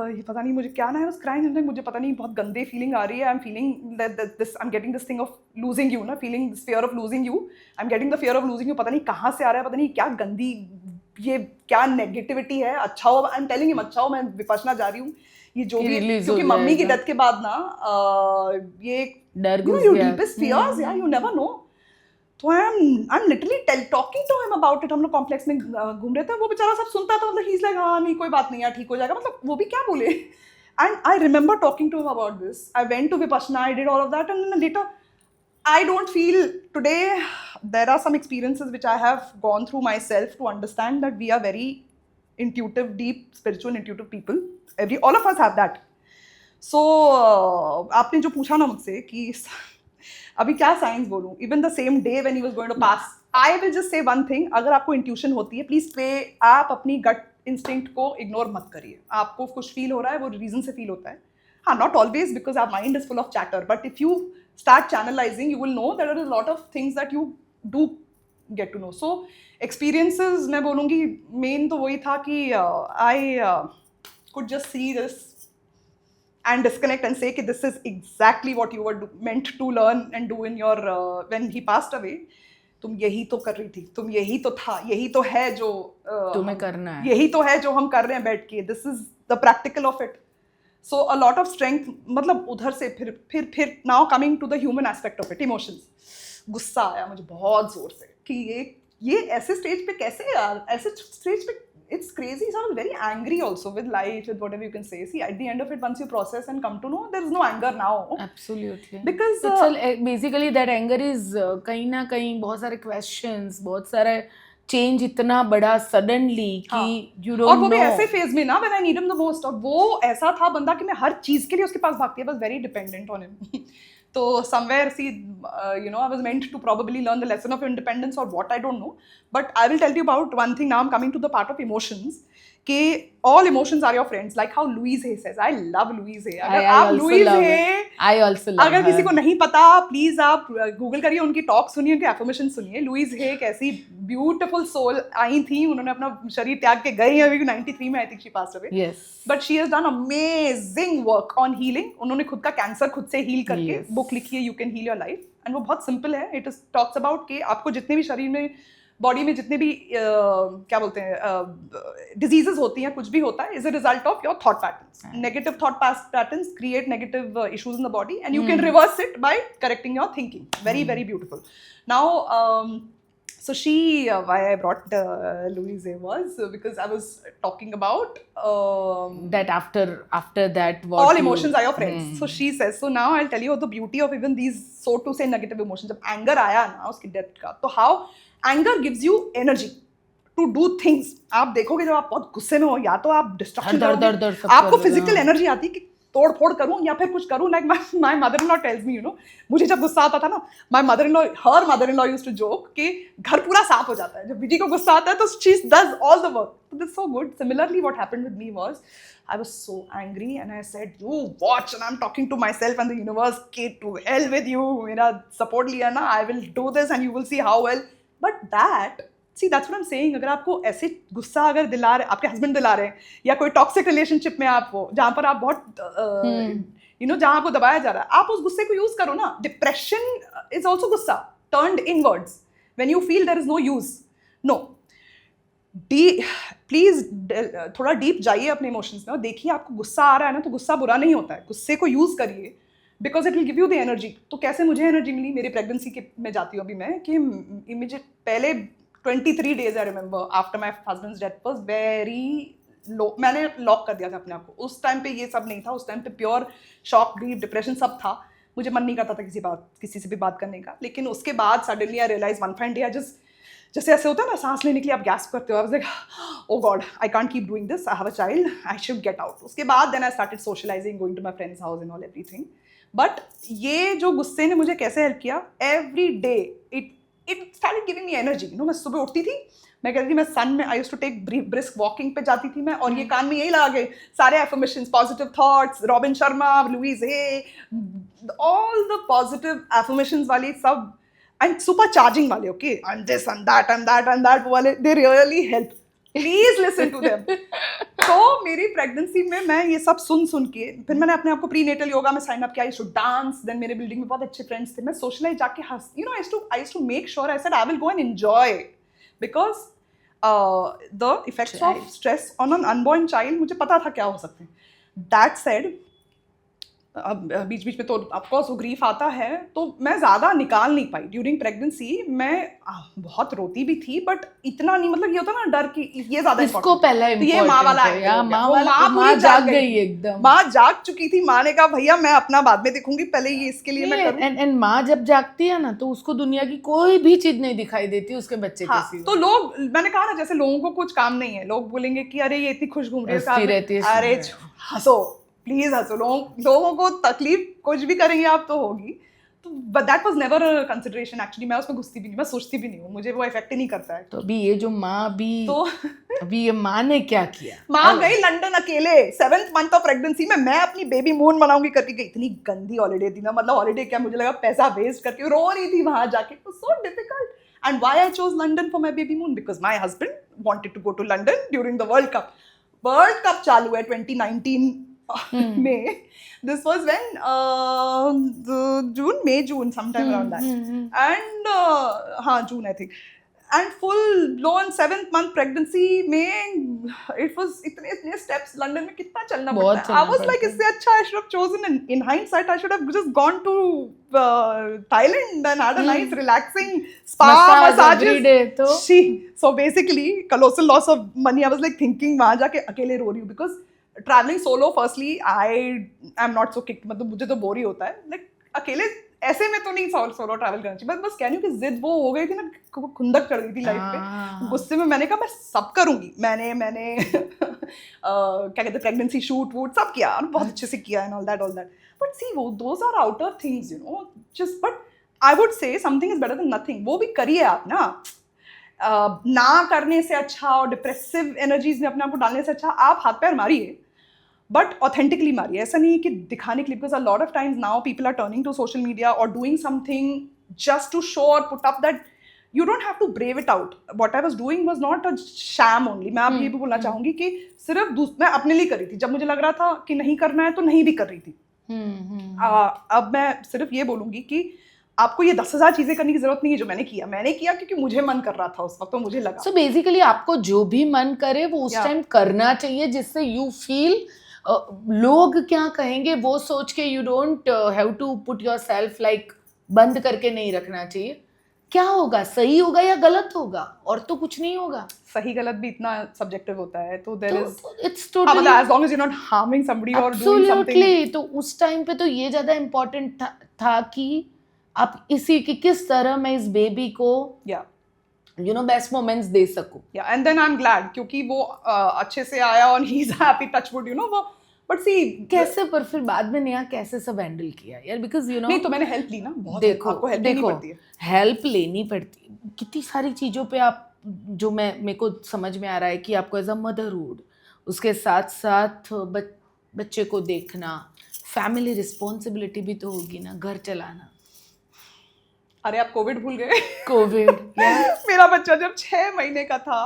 ये पता नहीं मुझे क्या ना है, I was crying, I'm like, मुझे पता नहीं बहुत गंदे feeling आ रही है, I'm feeling that this, I'm getting this thing of losing you, ना, feeling this fear of losing you, I'm getting the fear of losing you, पता नहीं कहाँ से आ रहा है, पता नहीं क्या गंदी, ये क्या नेगेटिविटी है. अच्छा हो, आई एम टेलिंग हिम, अच्छा हो मैं विपश्यना जा रही हूँ, ये जो भी, क्योंकि मम्मी की डेथ के बाद ना ये डर घुस गया, गया, डीपेस्ट फियर्स, यार, यू नेवर नो. तो I am literally talking to him about it. हम लोग कॉम्प्लेक्स में घूम रहे थे, वो बेचारा सब सुनता था, मतलब ही इज लाइक हाँ नहीं कोई बात नहीं यार, ठीक हो जाएगा, मतलब वो भी क्या बोले. And I remember talking to him about this. I went to Vipassana, I did all of that and later I don't feel today, there are some experiences which I have gone through myself to understand that we are very intuitive, deep, spiritual, intuitive people. All of us have that. So, आपने जो पूछा ना मुझसे कि अभी क्या साइंस बोलूँ, even the same day when he was going to pass, I will just say one thing, अगर आपको intuition होती है, please pray, आप अपनी gut instinct को ignore मत करिए. आपको कुछ feel हो रहा है, वो reason से feel होता है. हाँ, not always, because our mind is full of chatter, but if you start channelizing, you will know that there are a lot of things that you do get to know. So experiences, मैं बोलूँगी main तो वही था कि I could just see this and disconnect and say कि this is exactly what you were meant to learn and do in your when he passed away. तुम यही तो कर रही थी, तुम यही तो था, यही तो है जो तुम्हें करना है, यही तो है जो हम कर रहे हैं बैठ के. This is the practical of it. So a lot of strength, मतलब उधर से फिर now coming to the human aspect of it, emotions. गुस्सा आया मुझे बहुत जोर से कि ये ऐसे स्टेज पे कैसे यार, ऐसे स्टेज पे it's crazy. So I was very angry also with life, with whatever you can say. See, at the end of it, once you process and come to know, there is no anger now. Absolutely. Because basically that anger is कहीं ना कहीं बहुत सारे questions, बहुत सारे चेंज इतना बड़ा सडनली कि यू डोंट नो. और वो भी ऐसे फेज में ना when I need him the most, और वो ऐसा था बंदा कि मैं हर चीज के लिए उसके पास भागती है, बस वेरी डिपेंडेंट ऑन हिम. तो somewhere see you know I was meant to probably learn the lesson of independence और what I don't know, but I will tell you about one thing. Now I am coming to the part of emotions कि all emotions are your friends, like how Louise Hay says. I love Louise Hay. अगर आप Louise Hay, I also love अगर किसी को नहीं पता, प्लीज आप गूगल करिए, उनकी टॉक सुनिए, उनके एफर्मेशन सुनिए. लुइस हे एक ऐसी ब्यूटीफुल सोल आई थी, उन्होंने अपना शरीर त्याग के गई है, अभी 93 में I think she passed away. Yes. But she has done amazing work on healing. उन्होंने खुद का कैंसर खुद से हील करके बुक लिखी है, you can heal your life, and वो बहुत सिंपल है. इट टॉक्स अबाउट कि आपको जितने भी शरीर में, बॉडी में जितने भी क्या बोलते हैं डिजीजेस होती हैं, कुछ भी होता है, is a result of your thought patterns. Negative thought patterns create negative issues in the body, and you can reverse it by correcting your thinking. Very very beautiful. Now so she why I brought Louise Hay was because I was talking about that after that what all emotions are your friends. So she says, so now I'll tell you the beauty of even these so to say negative emotions. जब anger आया ना उसकी डेथ का, तो how anger gives you energy to do things. आप देखोगे जब आप बहुत गुस्से में हो, या तो आप डिस्ट्रक्शन करोगे, आपको फिजिकल एनर्जी आती है कि तोड़ फोड़ करूं या फिर कुछ करूं. Like my mother in law tells me, you know, मुझे जब गुस्सा आता था ना, my mother in law, her mother in law used to joke कि घर पूरा साफ हो जाता है जब बीटी को गुस्सा आता है, तो she does all the work. So this is so good. Similarly, what happened with me was I was so angry and I said, you watch, and I'm talking to myself and the universe, kid, to hell with you, मेरा support लिया ना, I will do this and you will see how well. But that see that's what I am saying, अगर आपको ऐसे गुस्सा अगर दिला रहे, आपके हस्बैंड दिला रहे हैं, या कोई टॉक्सिक रिलेशनशिप में आप हो जहाँ पर आप बहुत जहाँ आपको दबाया जा रहा है, आप उस गुस्से को यूज करो ना. डिप्रेशन इज ऑल्सो गुस्सा turned inwards when you feel there is no use. No, please थोड़ा डीप जाइए अपने इमोशंस में और देखिए आपको गुस्सा आ रहा है ना, तो गुस्सा बुरा नहीं होता है. गुस्से को यूज करिए because it will give you the energy. तो कैसे मुझे एनर्जी मिली मेरी प्रेगनेंसी के में जाती हूँ अभी मैं, कि इमीडिएट पहले 23 days I remember after my husband's death was very low. मैंने लॉक कर दिया था अपने आप को. उस टाइम पे ये सब नहीं था. उस टाइम पे प्योर शॉक, ग्रीफ, डिप्रेशन सब था. मुझे मन नहीं करता था किसी से भी बात करने का. लेकिन उसके बाद suddenly I realise one fine day, जैसे ऐसे होता है ना, सांस लेने के लिए आप गैस करते हो, I was like oh God, I can't keep doing this, I have a child, I should get out. उसके बाद then I started socialising, going to my friends house and all everything. But ये जो गुस्से ने मुझे कैसे हेल्प किया, every day it started giving me energy. मैं सुबह उठती थी, मैं कहती थी मैं सन में I used to take brisk walking पे जाती थी मैं, और ये कान में यही लगा के सारे affirmations, positive thoughts, Robin Sharma, Louise Hay, all the positive affirmations वाली सब, एंड सुपर चार्जिंग वाले, okay, and this and that वाले, they really help. Please listen to them. तो मेरी प्रेगनेंसी में मैं ये सब सुन के फिर मैंने अपने आप को प्री नेटल योगा में साइन अप किया. I used to dance. Then मेरे बिल्डिंग में बहुत अच्छे फ्रेंड्स थे, मैं सोशलाइज जाके I used to make sure, I said I will go and enjoy, because the effects of stress on an unborn child मुझे पता था क्या हो सकते हैं. दैट सेड, अब बीच बीच में तो ऑफकोर्स वो ग्रीफ आता है, तो मैं ज़्यादा निकाल नहीं पाई ड्यूरिंग प्रेगनेंसी. मैं बहुत रोती भी थी, बट इतना नहीं, मतलब ये होता ना डर की, ये ज़्यादा इसको पहला ये माँ वाला है. माँ जाग गई एकदम. माँ जाग चुकी थी. माँ ने कहा भैया मैं अपना बाद में देखूंगी, पहले ये इसके लिए मैं करूँ. एंड माँ जब जागती है ना, तो उसको दुनिया की कोई भी चीज नहीं दिखाई देती उसके बच्चे के सिवा. तो लोग, मैंने कहा ना, जैसे लोगों को कुछ काम नहीं है, लोग बोलेंगे कि अरे ये इतनी खुश घूम रही है, अरे हंसो, प्लीज हंसो. लोगों को तकलीफ कुछ भी करेंगे आप तो होगी. तो but that was never a consideration actually. मैं उसमें घुसती भी नहीं, मैं सोचती भी नहीं हूँ, मुझे वो इफेक्ट ही नहीं करता है. तो अभी ये जो माँ भी, तो अभी ये माँ ने क्या किया, माँ गई लंदन अकेले 7th month ऑफ प्रेगनेंसी में. मैं अपनी बेबी मून मनाऊंगी करके गई. इतनी गंदी हॉलीडे थी ना, मतलब हॉलीडे क्या, मुझे लगा पैसा वेस्ट करके, रो रही थी वहां जाके. It was so difficult. And why I chose London for my babymoon, because my husband wanted to go to London during the world cup. World cup चालू है 2019 में. This was when June, sometime around that. And June I think. And full blown 7th month pregnancy में it was इतने steps. लंदन में कितना चलना पड़ता है. I was like, इससे अच्छा I should have chosen, in hindsight I should have just gone to Thailand and had a nice relaxing spa massages every day. So basically colossal loss of money. I was like thinking वहाँ जाके अकेले रो रही हूँ, because travelling solo, firstly I am not so kicked, मतलब मुझे तो बोर ही होता है. लाइक अकेले ऐसे में तो नहीं सोलो ट्रैवल करना चाहिए. बस कह रही हूँ कि जिद वो हो गई थी ना, खुंदक चढ़ गई थी लाइफ पे. गुस्से में मैंने कहा मैं सब करूँगी. मैंने क्या कहते हैं, प्रेगनेंसी शूट वूट सब किया, बहुत अच्छे से किया and all that. But see, वो those are outer things, you know, just. But I would say something is better than nothing. वो भी करिए आप ना. ना करने से अच्छा और डिप्रेसिव एनर्जीज में अपने आप को डालने से अच्छा आप हाथ पैर मारिए, बट ऑथेंटिकली मारिए. ऐसा नहीं है कि दिखाने के लिए, because a lot of times now people are turning to social media और doing something just to show और put up that you don't have to brave it out. What I was doing was not a sham only. मैं आप ये भी बोलना चाहूंगी कि सिर्फ मैं अपने लिए कर रही थी. जब मुझे लग रहा था कि नहीं करना है तो नहीं भी कर रही थी. अब मैं सिर्फ ये बोलूंगी कि आपको ये 10,000 चीजें करने की जरूरत नहीं है जो मैंने किया क्योंकि मुझे मन कर रहा था उस वक्त, तो मुझे लगा. So basically आपको जो भी मन करे वो उस टाइम करना चाहिए, जिससे you feel लोग क्या कहेंगे वो सोच के you don't have to put yourself like बंद करके नहीं रखना चाहिए. क्या होगा, सही होगा या गलत होगा, और तो कुछ नहीं होगा. सही गलत भी इतना सब्जेक्टिव होता है, तो there is it's totally as long as you're not harming somebody or doing something. तो उस टाइम पे तो ये ज्यादा इम्पोर्टेंट था कि आप इसी की किस तरह मैं इस बेबी को you know बेस्ट मोमेंट्स दे सकूं. And then I'm glad क्योंकि वो अच्छे से आया और he is happy, touch wood, you know. वो बट सी कैसे, पर फिर बाद में नया कैसे सब हैंडल किया यार, बिकॉज यू नो. नहीं तो मैंने हेल्प ली ना बहुत. देखो हेल्प लेनी पड़ती है कितनी सारी चीज़ों पे. आप जो मेरे को समझ में आ रहा है कि आपको एज अ मदरहुड, उसके साथ साथ बच्चे को देखना, फैमिली रिस्पॉन्सिबिलिटी भी तो होगी ना, घर चलाना. अरे आप कोविड भूल गए? कोविड मेरा बच्चा जब 6 महीने का था,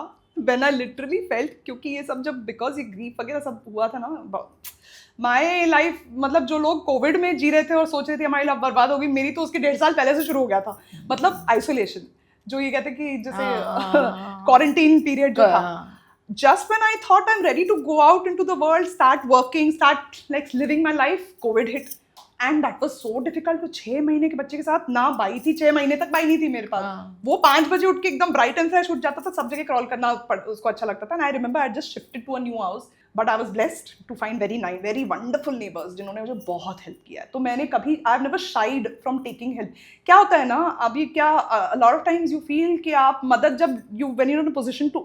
when I literally felt, क्योंकि ये सब जब बिकॉज ये ग्रीफ वगैरह सब हुआ था ना, माई लाइफ, मतलब जो लोग कोविड में जी रहे थे और सोच रहे थे हमारी लाइफ बर्बाद होगी, मेरी तो उसके 1.5 साल पहले से शुरू हो गया था। मतलब आइसोलेशन, जो ये कहते कि जैसे क्वारंटीन पीरियड जो था, just when I thought I'm ready to go out into the world, start working, start like living my life, COVID hit. And that was so difficult. तो 6 महीने के बच्चे के साथ ना बाई थी, 6 महीने तक बाई नहीं थी मेरे पास। वो 5 बजे उठ के एकदम ब्राइट एंड फ्रेश उठ जाता था, सब जगह क्रॉल करना उसको अच्छा लगता था। And I remember I just shifted to a new house, but I was blessed to find very wonderful neighbors जिन्होंने मुझे बहुत हेल्प किया है। तो मैंने कभी I've never shied from taking help। क्या होता है ना, अभी क्या a lot of times you feel कि आप मदद जब when you're in a position to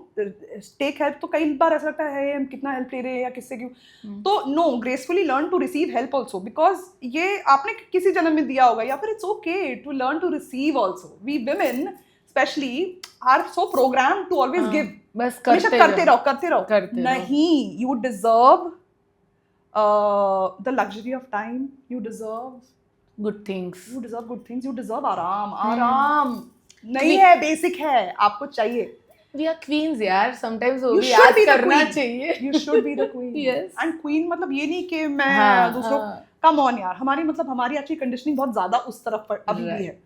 take help, तो कई बार ऐसा लगता है हम कितना हेल्प ले रहे हैं या किससे क्यों। तो no, gracefully learn to receive help also, because ये आपने किसी जन्म में दिया होगा, या फिर it's okay to learn to receive also। We women especially are so programmed to always give। बस करते रहो नहीं, you deserve the luxury of time, you deserve good things, you deserve आराम नहीं है, बेसिक है, आपको चाहिए। We are queens यार, sometimes वो भी याद करना चाहिए। You should be the queen। Yes। And queen मतलब ये नहीं कि मैं दूसरों, कम ऑन यार, हमारी एक्चुअली कंडीशनिंग बहुत ज्यादा उस तरफ पर अभी भी है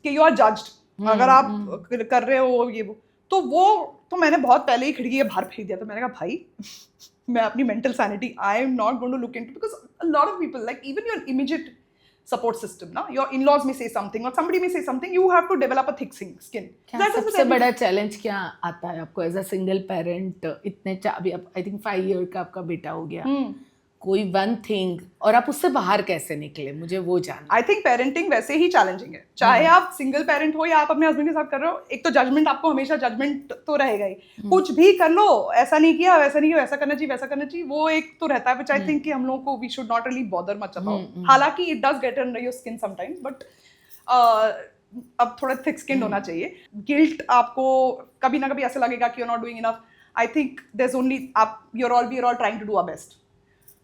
कि यू आर जज्ड अगर आप कर रहे हो ये वो। तो मैंने बहुत पहले ही खिड़की के बाहर फेंक दिया था। मैंने कहा भाई मैं अपनी mental sanity I am not going to look into, because a lot of people like even your immediate support system ना, your in-laws may say something or somebody may say something, you have to develop a thick skin। सबसे बड़ा चैलेंज क्या आता है आपको एज अ सिंगल पेरेंट? इतने अभी आई थिंक 5 ईयर का आपका बेटा हो गया, कोई वन थिंग, और आप उससे बाहर कैसे निकले, मुझे वो जानना। आई थिंक पेरेंटिंग वैसे ही चैलेंजिंग है, चाहे आप सिंगल पेरेंट हो या आप अपने हस्बैंड के साथ कर रहे हो। एक तो जजमेंट, आपको हमेशा जजमेंट तो रहेगा ही, कुछ भी कर लो, ऐसा नहीं किया, वैसा नहीं किया, ऐसा करना चाहिए, वैसा करना चाहिए, वो एक तो रहता है, व्हिच आई थिंक कि हम लोगों को we should not really bother much about. हालांकि it does get under your skin sometimes, but अब थोड़ा थिक स्किन होना चाहिए। गिल्ट आपको कभी ना कभी ऐसा लगेगा कि you are not doing enough. I think there is only we are all trying to do our best.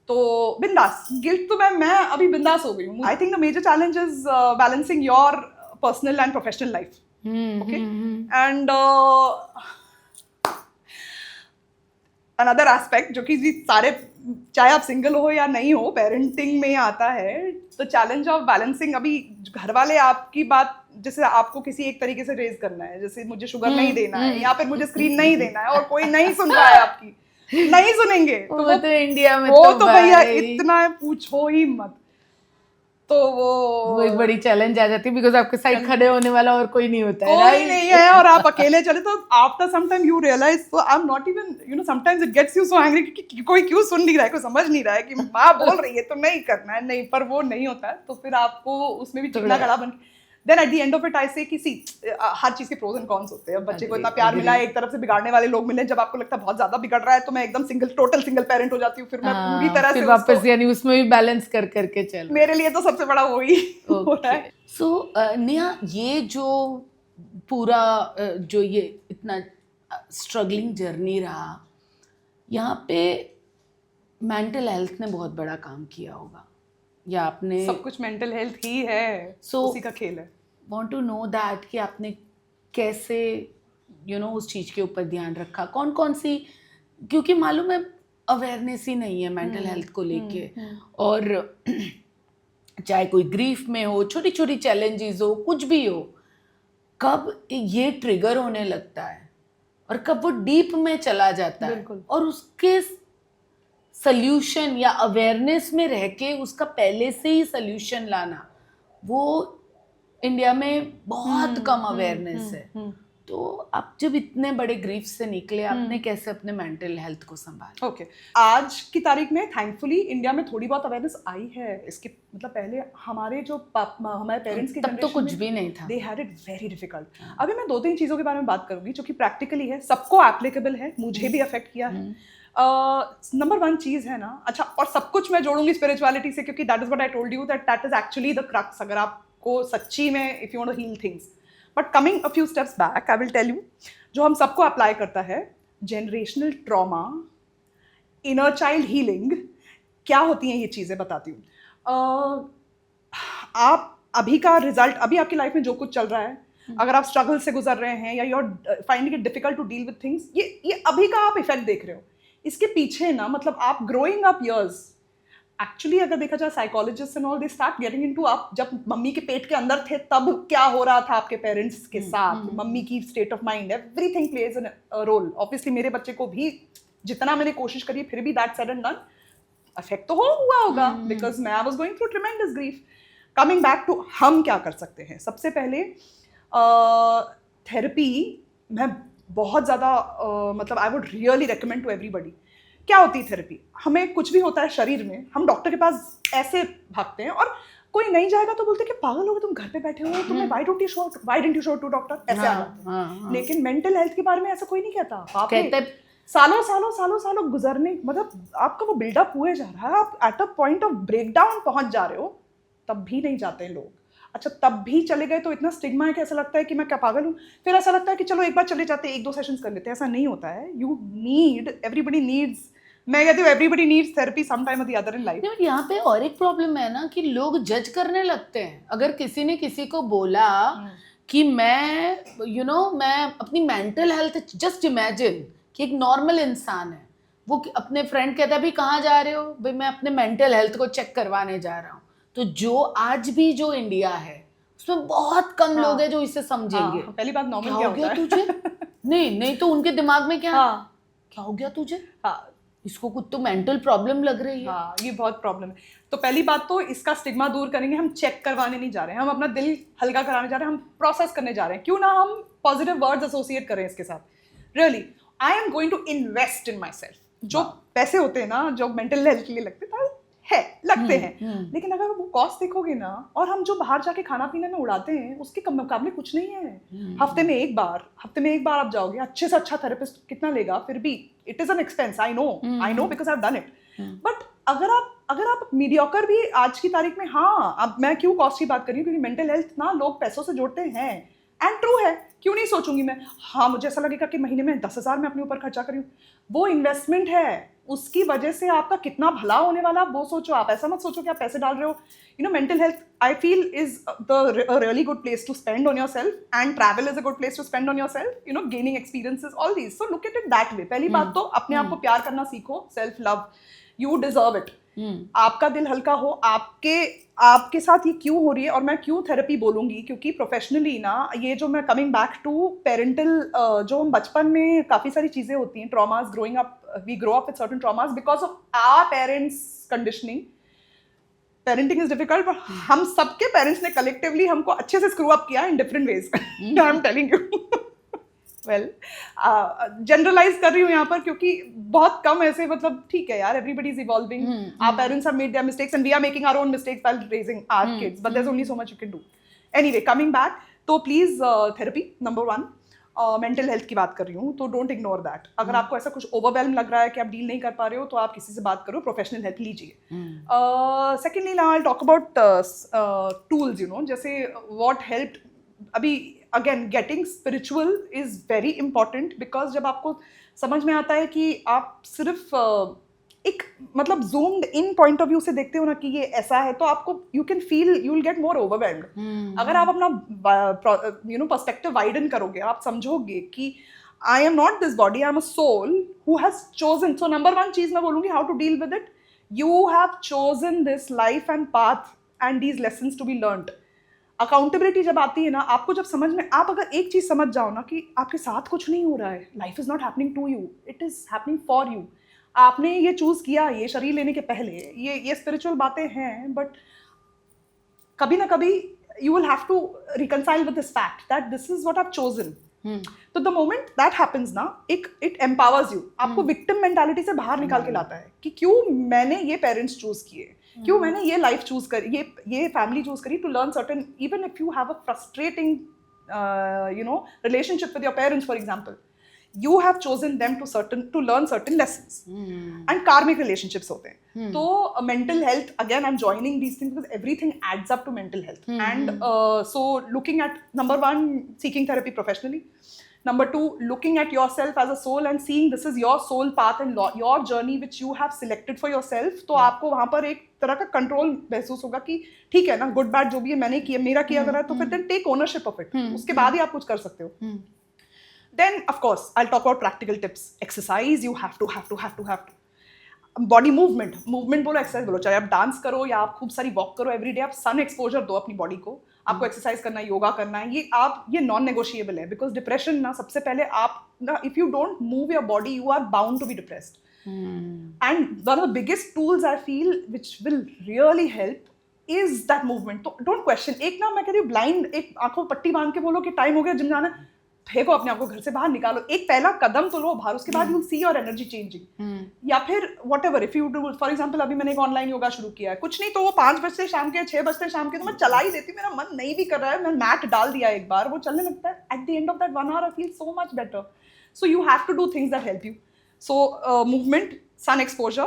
तो बिंदास, गिल्ट तो मैं अभी बिंदास हो गई हूँ। I think the major challenge is balancing your personal and professional life, okay. And another aspect जो कि सारे, चाहे आप सिंगल हो या नहीं हो, पेरेंटिंग में आता है, तो चैलेंज ऑफ बैलेंसिंग। अभी घर वाले आपकी बात, जैसे आपको किसी एक तरीके से रेज करना है, जैसे मुझे शुगर नहीं देना है या फिर मुझे स्क्रीन नहीं देना है, और कोई नहीं सुन रहा है आपकी, नहीं सुनेंगे तो वो तो इंडिया में वो तो भैया इतना पूछो ही मत। तो वो एक बड़ी चैलेंज आ जाती है, बिकॉज आपके साइड खड़े होने वाला और कोई नहीं होता है, कोई नहीं है, और आप अकेले चले, तो after some time you realise, so I am not even, you know, sometimes it gets you so angry कि कोई क्यों सुन नहीं रहा है, कोई समझ नहीं रहा है कि माँ बोल रही है तो नहीं करना है, नहीं, पर वो नहीं होता है, तो फिर आपको उसमें भी चिकना गड़ा बन। Then at the end of it I say कि सी, हर चीज के प्रोज एंड कॉन्स होते हैं। बच्चे को इतना प्यार मिला है, एक तरफ से बिगाड़ने वाले लोग मिले, जब आपको लगता है बहुत ज्यादा बिगड़ रहा है, तो मैं एकदम टोटल सिंगल पेरेंट हो जाती हूँ, फिर मैं पूरी तरह से वापस, यानी उसमें भी बैलेंस करके चल। मेरे लिए तो सबसे बड़ा वही होता है। सो नेहा, ये जो पूरा जो ये इतना स्ट्रगलिंग जर्नी रहा, यहाँ पे मेंटल हेल्थ ने बहुत बड़ा काम किया होगा, या आपने? सब कुछ मेंटल हेल्थ ही है, उसी का खेल है। Want to know that कि आपने कैसे उस चीज़ के ऊपर ध्यान रखा, कौन कौन सी, क्योंकि मालूम है अवेयरनेस ही नहीं है मेंटल हेल्थ को लेके, और चाहे कोई ग्रीफ में हो, छोटी छोटी चैलेंजेस हो, कुछ भी हो, कब ये ट्रिगर होने लगता है और कब वो डीप में चला जाता है, और उसके सल्यूशन या अवेयरनेस में रह के उसका पहले से ही सल्यूशन लाना, वो इंडिया में बहुत कम अवेयरनेस है। तो आप जब इतने बड़े ग्रीफ से निकले, आपने कैसे अपने मेंटल हेल्थ को संभाला? ओके, आज की तारीख में थैंकफुली इंडिया में थोड़ी बहुत अवेयरनेस आई है इसके, मतलब पहले हमारे जो हमारे पेरेंट्स की तब तो कुछ भी नहीं था, they had it very difficult. अभी मैं 2-3 चीज़ों के बारे में बात करूंगी जो कि प्रैक्टिकली है, सबको एप्लीकेबल है, मुझे भी अफेक्ट किया है। नंबर 1 चीज़ है ना, अच्छा, और सब कुछ मैं जोड़ूंगी स्पिरिचुअलिटी से, क्योंकि that is what I told you, that is actually the crux, अगर आपको सच्ची में if you want to heal things. But coming a few steps back, I will tell you, जो हम सबको अप्लाई करता है, generational trauma, inner child healing, क्या होती हैं ये चीज़ें बताती हूँ। आप अभी का रिजल्ट, अभी आपकी लाइफ में जो कुछ चल रहा है, अगर आप स्ट्रगल से गुजर रहे हैं या you are finding it difficult to deal with things, ये अभी का आप इफेक्ट देख रहे हो। इसके पीछे ना मतलब आप ग्रोइंग अप ईयर्स, एक्चुअली अगर देखा जाए psychologist and all they start getting into, आप जब मम्मी के पेट के अंदर थे तब क्या हो रहा था आपके पेरेंट्स के साथ, मम्मी की state of mind, everything plays an role. Obviously मेरे बच्चे को भी जितना मैंने कोशिश करी फिर भी that said and done affect तो हुआ होगा, बिकॉज मैं I was going through tremendous grief. Coming back to हम क्या कर सकते हैं, सबसे पहले थेरेपी मैं बहुत ज़्यादा मतलब I would really recommend to everybody. क्या होती है थेरेपी? हमें कुछ भी होता है शरीर में, हम डॉक्टर के पास ऐसे भागते हैं, और कोई नहीं जाएगा तो बोलते हैं कि पागल हो गए तुम, घर पे बैठे हो तुम्हें, why didn't you show to doctor, ऐसे आ जाते हैं। लेकिन मेंटल हेल्थ के बारे में ऐसा कोई नहीं कहता। आप सालों गुजरने, मतलब आपका वो बिल्डअप हुए जा रहा है, आप at a point of breakdown पहुंच जा रहे हो, तब भी नहीं जाते हैं लोग। अच्छा, तब भी चले गए तो इतना स्टिग्मा है कि ऐसा लगता है कि मैं क्या पागल हूँ। फिर ऐसा लगता है कि चलो एक बार चले जाते हैं, 1-2 सेशंस कर लेते हैं। ऐसा नहीं होता है। यू नीड, एवरीबडी नीड्स, मैं कहती हूँ everybody needs therapy some time और द अदर इन लाइफ। नहीं, यहाँ पे और एक प्रॉब्लम है ना कि लोग जज करने लगते हैं। अगर किसी ने किसी को बोला कि मैं मैं अपनी मेंटल हेल्थ, जस्ट इमेजिन कि एक नॉर्मल इंसान है, वो अपने फ्रेंड कहता है भाई कहाँ जा रहे हो, भाई मैं अपने मेंटल हेल्थ को चेक करवाने जा रहा हूँ, तो जो आज भी जो इंडिया है उसमें बहुत कम लोग हैं जो इसे समझेंगे। पहली बात नॉर्मल क्या हो गया तुझे? नहीं तो उनके दिमाग में क्या क्या हो गया तुझे? इसको कुछ तो मेंटल प्रॉब्लम लग रही है। ये बहुत प्रॉब्लम है। तो पहली बात तो इसका स्टिग्मा दूर करेंगे। हम चेक करवाने नहीं जा रहे हैं, हम अपना दिल हल्का कराने जा रहे हैं, हम प्रोसेस करने जा रहे हैं। क्यों ना हम पॉजिटिव वर्ड्स एसोसिएट करें इसके साथ। Really I am going to invest in myself. जो पैसे होते हैं ना, जो मेंटल हेल्थ के लिए लगते हैं, लेकिन अगर वो कॉस्ट देखोगे ना, और हम जो बाहर जाके खाना पीने में उड़ाते हैं उसके मुकाबले कुछ नहीं है। हफ्ते में एक बार आप जाओगे, अच्छे से अच्छा थेरेपिस्ट कितना लेगा, फिर भी it is an expense. I know because I have done it. But अगर आप मीडियोकर भी आज की तारीख में, अब मैं क्यों कॉस्ट की बात कर रही हूँ, क्योंकि मेंटल हेल्थ ना लोग पैसों से जोड़ते हैं, एंड ट्रू है, क्यों नहीं सोचूंगी मैं। मुझे ऐसा लगेगा कि महीने में 10,000 मैं अपने ऊपर खर्चा करी हूँ, वो इन्वेस्टमेंट है, उसकी वजह से आपका कितना भला होने वाला, वो सोचो। आप ऐसा मत सोचो कि आप पैसे डाल रहे हो। Mental health I feel is the really good place to spend on yourself, and travel is a good place to spend on yourself, gaining experiences, all these. So look at it that way. पहली बात तो अपने आप को प्यार करना सीखो, self love, you deserve it. आपका दिल हल्का हो। आपके साथ ये क्यों हो रही है, और मैं क्यों थेरेपी बोलूंगी, क्योंकि प्रोफेशनली ना, ये जो मैं कमिंग बैक टू पेरेंटल, जो हम बचपन में काफ़ी सारी चीज़ें होती हैं, traumas, growing up, we grow up with certain traumas because of our parents conditioning. Parenting is difficult, पर हम सबके पेरेंट्स ने कलेक्टिवली हमको अच्छे से स्क्रू अप किया in different ways. I am telling you. Well, generalize कर रही हूँ यहाँ पर, क्योंकि बहुत कम ऐसे, मतलब ठीक है यार, everybody is evolving, our parents have made their mistakes and we are making our own mistakes while raising our kids, but there is only so much you can do. Anyway, coming back, तो please therapy number 1, mental health की बात कर रही हूँ, तो डोंट इग्नोर दैट। अगर आपको ऐसा कुछ ओवरवेल्म लग रहा है कि आप डील नहीं कर पा रहे हो, तो आप किसी से बात करो, प्रोफेशनल हेल्प लीजिए। Secondly, now I will talk about tools, जैसे व्हाट हेल्प। अभी again, getting spiritual is very important, because जब आपको समझ में आता है कि आप सिर्फ एक मतलब zoomed in point of view से देखते हो ना कि ये ऐसा है, तो आपको you can feel, you will get more overwhelmed. अगर आप अपना पर्सपेक्टिव वाइडन करोगे, आप समझोगे कि I am not this body, I am a soul who has chosen. So number 1 चीज मैं बोलूंगी, how to deal with it. You have chosen this life and path and these lessons to be learned. Accountability जब आती है ना, आपको जब समझ में, आप अगर एक चीज समझ जाओ ना कि आपके साथ कुछ नहीं हो रहा है, life is not happening to you, it is happening for you. आपने ये चूज किया, ये शरीर लेने के पहले, ये स्पिरिचुअल बातें हैं, बट कभी ना कभी you will have to reconcile with this fact that this is what I have chosen. तो द मोमेंट दैट हैपेंस ना, इट एम्पावर्स यू, आपको विक्टिम मेंटालिटी से बाहर निकाल के लाता है कि क्यों मैंने ये पेरेंट्स चूज किए, क्यों मैंने ये लाइफ चूज करी, ये फैमिली चूज करी, to learn certain, even if you have a frustrating relationship with your parents for example, you have chosen them to learn certain lessons. And karmic relationships होते हैं. तो mental health, again I'm joining these things because everything adds up to mental health. And so looking at, number one, seeking therapy professionally. Number two, looking at yourself as a soul and seeing this is your soul path and your journey which you have selected for yourself. तो आपको वहाँ पर एक तरह का कंट्रोल महसूस होगा कि ठीक है ना, गुड बैड जो भी है मैंने किया, मेरा किया गया है, तो फिर then take ownership of it. उसके बाद ही आप कुछ कर सकते हो. Then of course I'll talk about practical tips. Exercise, you have to. Body movement बोलो, एक्सरसाइज बोलो, चाहे आप डांस करो या आप खूब सारी वॉक करो एवरी डे, आप सन एक्सपोजर दो अपनी बॉडी को. आपको एक्सरसाइज करना है, योगा करना है, ये नॉन नेगोशिएबल है. बिकॉज डिप्रेशन ना, सबसे पहले आप ना, if you don't move your body you are bound to be depressed. And one of the biggest tools I feel which will really help is that movement. तो डोंट क्वेश्चन. एक ना मैं कह रही हूँ ब्लाइंड, एक आंखों पट्टी बांध के बोलो कि टाइम हो गया जिम जाना, फेंको अपने आप को घर से बाहर निकालो, एक पहला कदम तो लो बाहर, उसके बाद you see your energy changing. या फिर what ever, if you do, for example अभी मैंने एक ऑनलाइन योगा शुरू किया है, कुछ नहीं तो वो 5 बजे शाम के 6 बजे शाम के तो मैं चला ही देती, मेरा मन नहीं भी कर रहा है, मैं मैट डाल दिया एक बार, वो चलने लगता है. At the end of that 1 hour I feel so much better. So you have to do things that help you. So movement, sun exposure,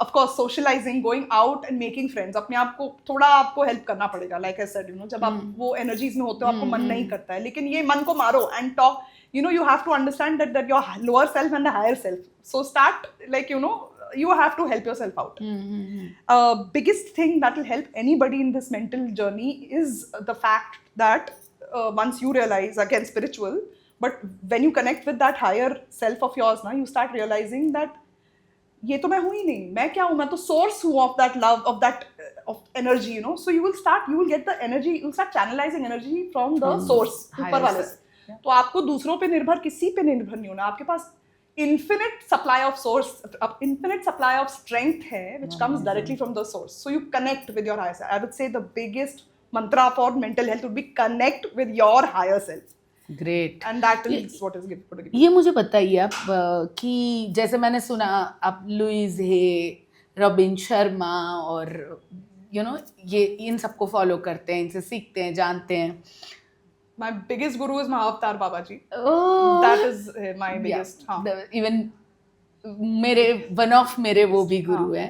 of course socializing, going out and making friends. अपने आप को थोड़ा आपको हेल्प करना पड़ेगा, like I said, जब आप वो energies में होते हो आपको मन नहीं करता है, लेकिन ये मन को मारो and talk. You have to understand that your lower self and the higher self. So start you have to help yourself out. Biggest thing that will help anybody in this mental journey is the fact that once you realize, again spiritual, but when you connect with that higher self of yours ना, you start realizing that ये तो मैं हूँ ही नहीं, मैं क्या हूँ, मैं तो source हूँ of that love, of energy, so you will get the energy, you will start channelizing energy from the source, ऊपर वाले से. तो आपको दूसरों पे निर्भर, किसी पे निर्भर नहीं होना. आपके पास infinite supply of source, infinite supply of strength है, which comes directly from the source. So you connect with your higher self. I would say the biggest mantra for mental health would be connect with your higher self. Great. And that is what is good. ये मुझे बताइए आप कि जैसे मैंने सुना आप लुइस हे, रॉबिन शर्मा और ये इन सबको फॉलो करते हैं, इनसे सीखते हैं, जानते हैं. My biggest guru is Mahavtar Baba ji. Oh, that is my biggest. Even मेरे वो भी गुरु हैं.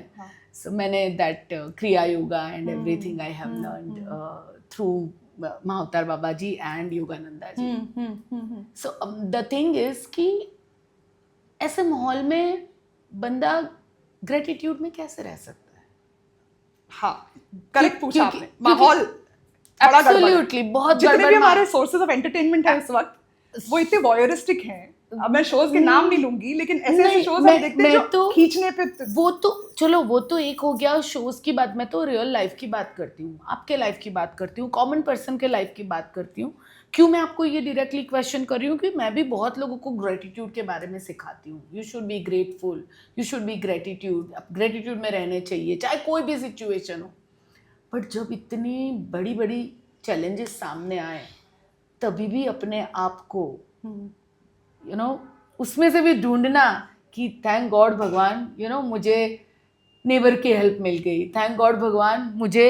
So मैंने that Kriya Yoga and everything I have learned through Mahavtar Baba ji and Yogananda ji. So the thing is कि ऐसे माहौल में बंदा ग्रेटिट्यूड में कैसे रह सकता है? हाँ, करेक्ट पूछा आपने. माहौल एब्सोल्युटली बहुत गड़बड़. जितने भी हमारे सोर्सेज ऑफ एंटरटेनमेंट है इस वक्त वो इतने वॉयरिस्टिक हैं. अब मैं शोज के नाम नहीं लूंगी, लेकिन ऐसे शोज हम देखते हैं जो तो खींचने पे, वो तो चलो वो तो एक हो गया शोज की बात. मैं तो रियल लाइफ की बात करती हूँ, आपके लाइफ की बात करती हूँ, कॉमन पर्सन के लाइफ की बात करती हूँ. क्यों मैं आपको ये डायरेक्टली क्वेश्चन कर रही हूँ कि मैं भी बहुत लोगों को ग्रेटिट्यूड के बारे में सिखाती हूँ. You should be grateful, you should be gratitude में रहने चाहिए चाहे कोई भी सिचुएशन हो. बट जब इतनी बड़ी बड़ी चैलेंजेस सामने आए तभी भी अपने आप को उसमें से भी ढूंढना कि थैंक गॉड भगवान मुझे नेबर की हेल्प मिल गई, थैंक गॉड भगवान मुझे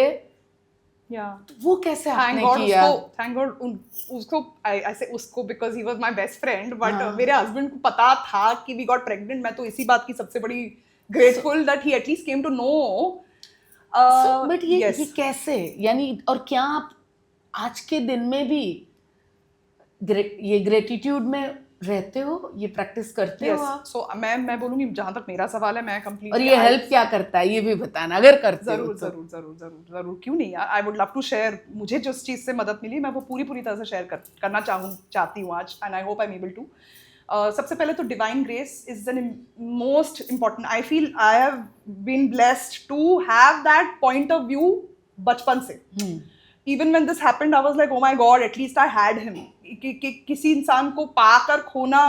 वो कैसे आपने किया? थैंक गॉड उसको I say उसको because he was my best friend, but मेरे हस्बैंड को पता था कि we got pregnant. मैं तो इसी बात की सबसे बड़ी grateful that he at least came to know. But ये कैसे, यानी और क्या आप आज के दिन में भी ये ग्रेटिट्यूड में रहते हो, ये प्रैक्टिस करते हो आप? सो मैं बोलूँगी जहाँ तक मेरा सवाल है, मैं कंप्लीट. और ये हेल्प क्या करता है ये भी बताना अगर करते हो. जरूर क्यों नहीं यार. I would love to share. मुझे जिस चीज़ से मदद मिली मैं वो पूरी तरह से शेयर करना चाहती हूँ आज, and I hope I am able to. सबसे पहले तो divine grace is the most important. I feel I have been blessed to have that point of view बचपन से. Even when this happened, I was like, oh my God, at least I had him. किसी इंसान को पाकर खोना,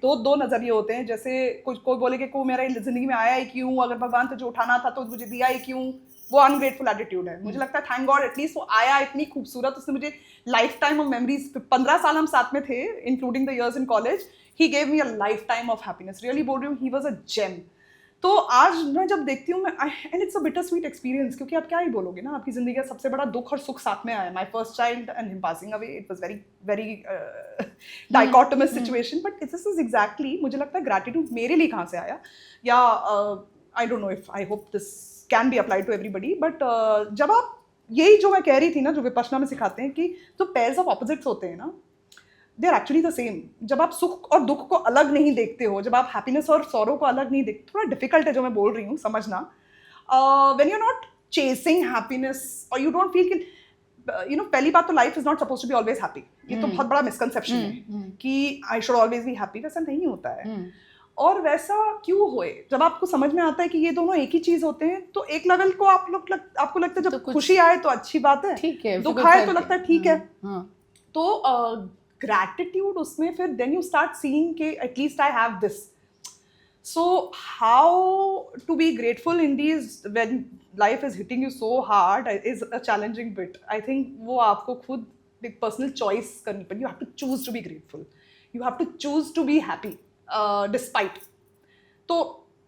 दो नजरिए होते हैं. जैसे कोई बोले कि मेरा जिंदगी में आया ही क्यों, अगर भगवान तुझे उठाना था तो मुझे दिया ही क्यों, वो अनग्रेटफुल एटीट्यूड है. मुझे लगता है थैंक गॉड एटलीस्ट वो आया, इतनी खूबसूरत, उसने मुझे लाइफ टाइम ऑफ मेमोरीज. 15 साल हम साथ में थे including the years in college. He gave me a life time of happiness. Really बोल रही हूँ, ही वॉज अ जेम. तो आज मैं जब देखती हूँ, मैं and it's a bitter sweet experience, क्योंकि आप क्या ही बोलोगे ना, आपकी जिंदगी का सबसे बड़ा दुख और सुख साथ में आया. My first child and him passing away, it was very very dichotomous situation, but this is exactly, मुझे लगता है ग्रैटिट्यूड मेरे लिए कहाँ से आया, या I don't know if, I hope this can be applied to everybody, but जब आप, यही जो मैं कह रही थी ना, जो विपश्यना में सिखाते हैं कि जो पेयर्स ऑफ ऑपोजिट्स होते हैं ना, they are actually the same. जब आप सुख और दुख को अलग नहीं देखते हो, जब आप हैप्पीनेस और सॉरो को अलग नहीं देखते, थोड़ा डिफिकल्ट है जो मैं बोल रही हूँ समझना. When you are not chasing happiness और यू डोंट फील कि, यू नो, पहली बात तो life is not suppose to be always happy. ये तो बहुत बड़ा मिसकंसेप्शन है कि I should always be happy. वैसा नहीं होता है. और वैसा क्यों होए, जब आपको समझ में आता है कि ये दोनों एक ही चीज होते हैं, तो एक लेवल को आपको लगता है जब तो खुशी आए तो अच्छी बात है, ठीक है, दुख आए तो लगता है ठीक है. तो ग्रैटिट्यूड उसमें फिर देन यू स्टार्ट सीइंग कि at least I have this. So how to be grateful in these when life is hitting you so hard is a challenging bit. I think वो आपको खुद एक पर्सनल चॉइस करनी पड़ेगी. You have to choose to be grateful, you have to choose to be happy despite. तो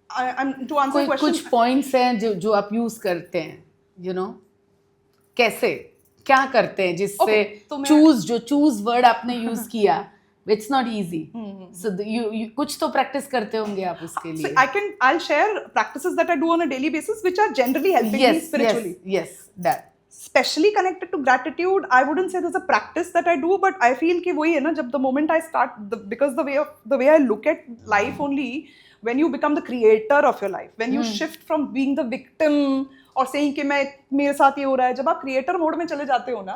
टू आंसर क्वेश्चन, कुछ पॉइंट्स हैं जो आप यूज करते हैं, यू नो, कैसे क्या करते हैं जिससे चूज वर्ड आपने यूज किया, it's not easy. So you कुछ तो प्रैक्टिस करते होंगे आप उसके लिए. I'll share practices that I do on a daily basis which are generally helping me spiritually. Yes, that. Especially connected to gratitude, I wouldn't say there's a practice that I do, but I feel कि वही है ना, जब the moment I start, because the way I look at life only, when you become the creator of your life, when you shift from being the victim और saying कि मेरे साथ ये हो रहा है, जब आप क्रिएटर मोड में चले जाते हो ना,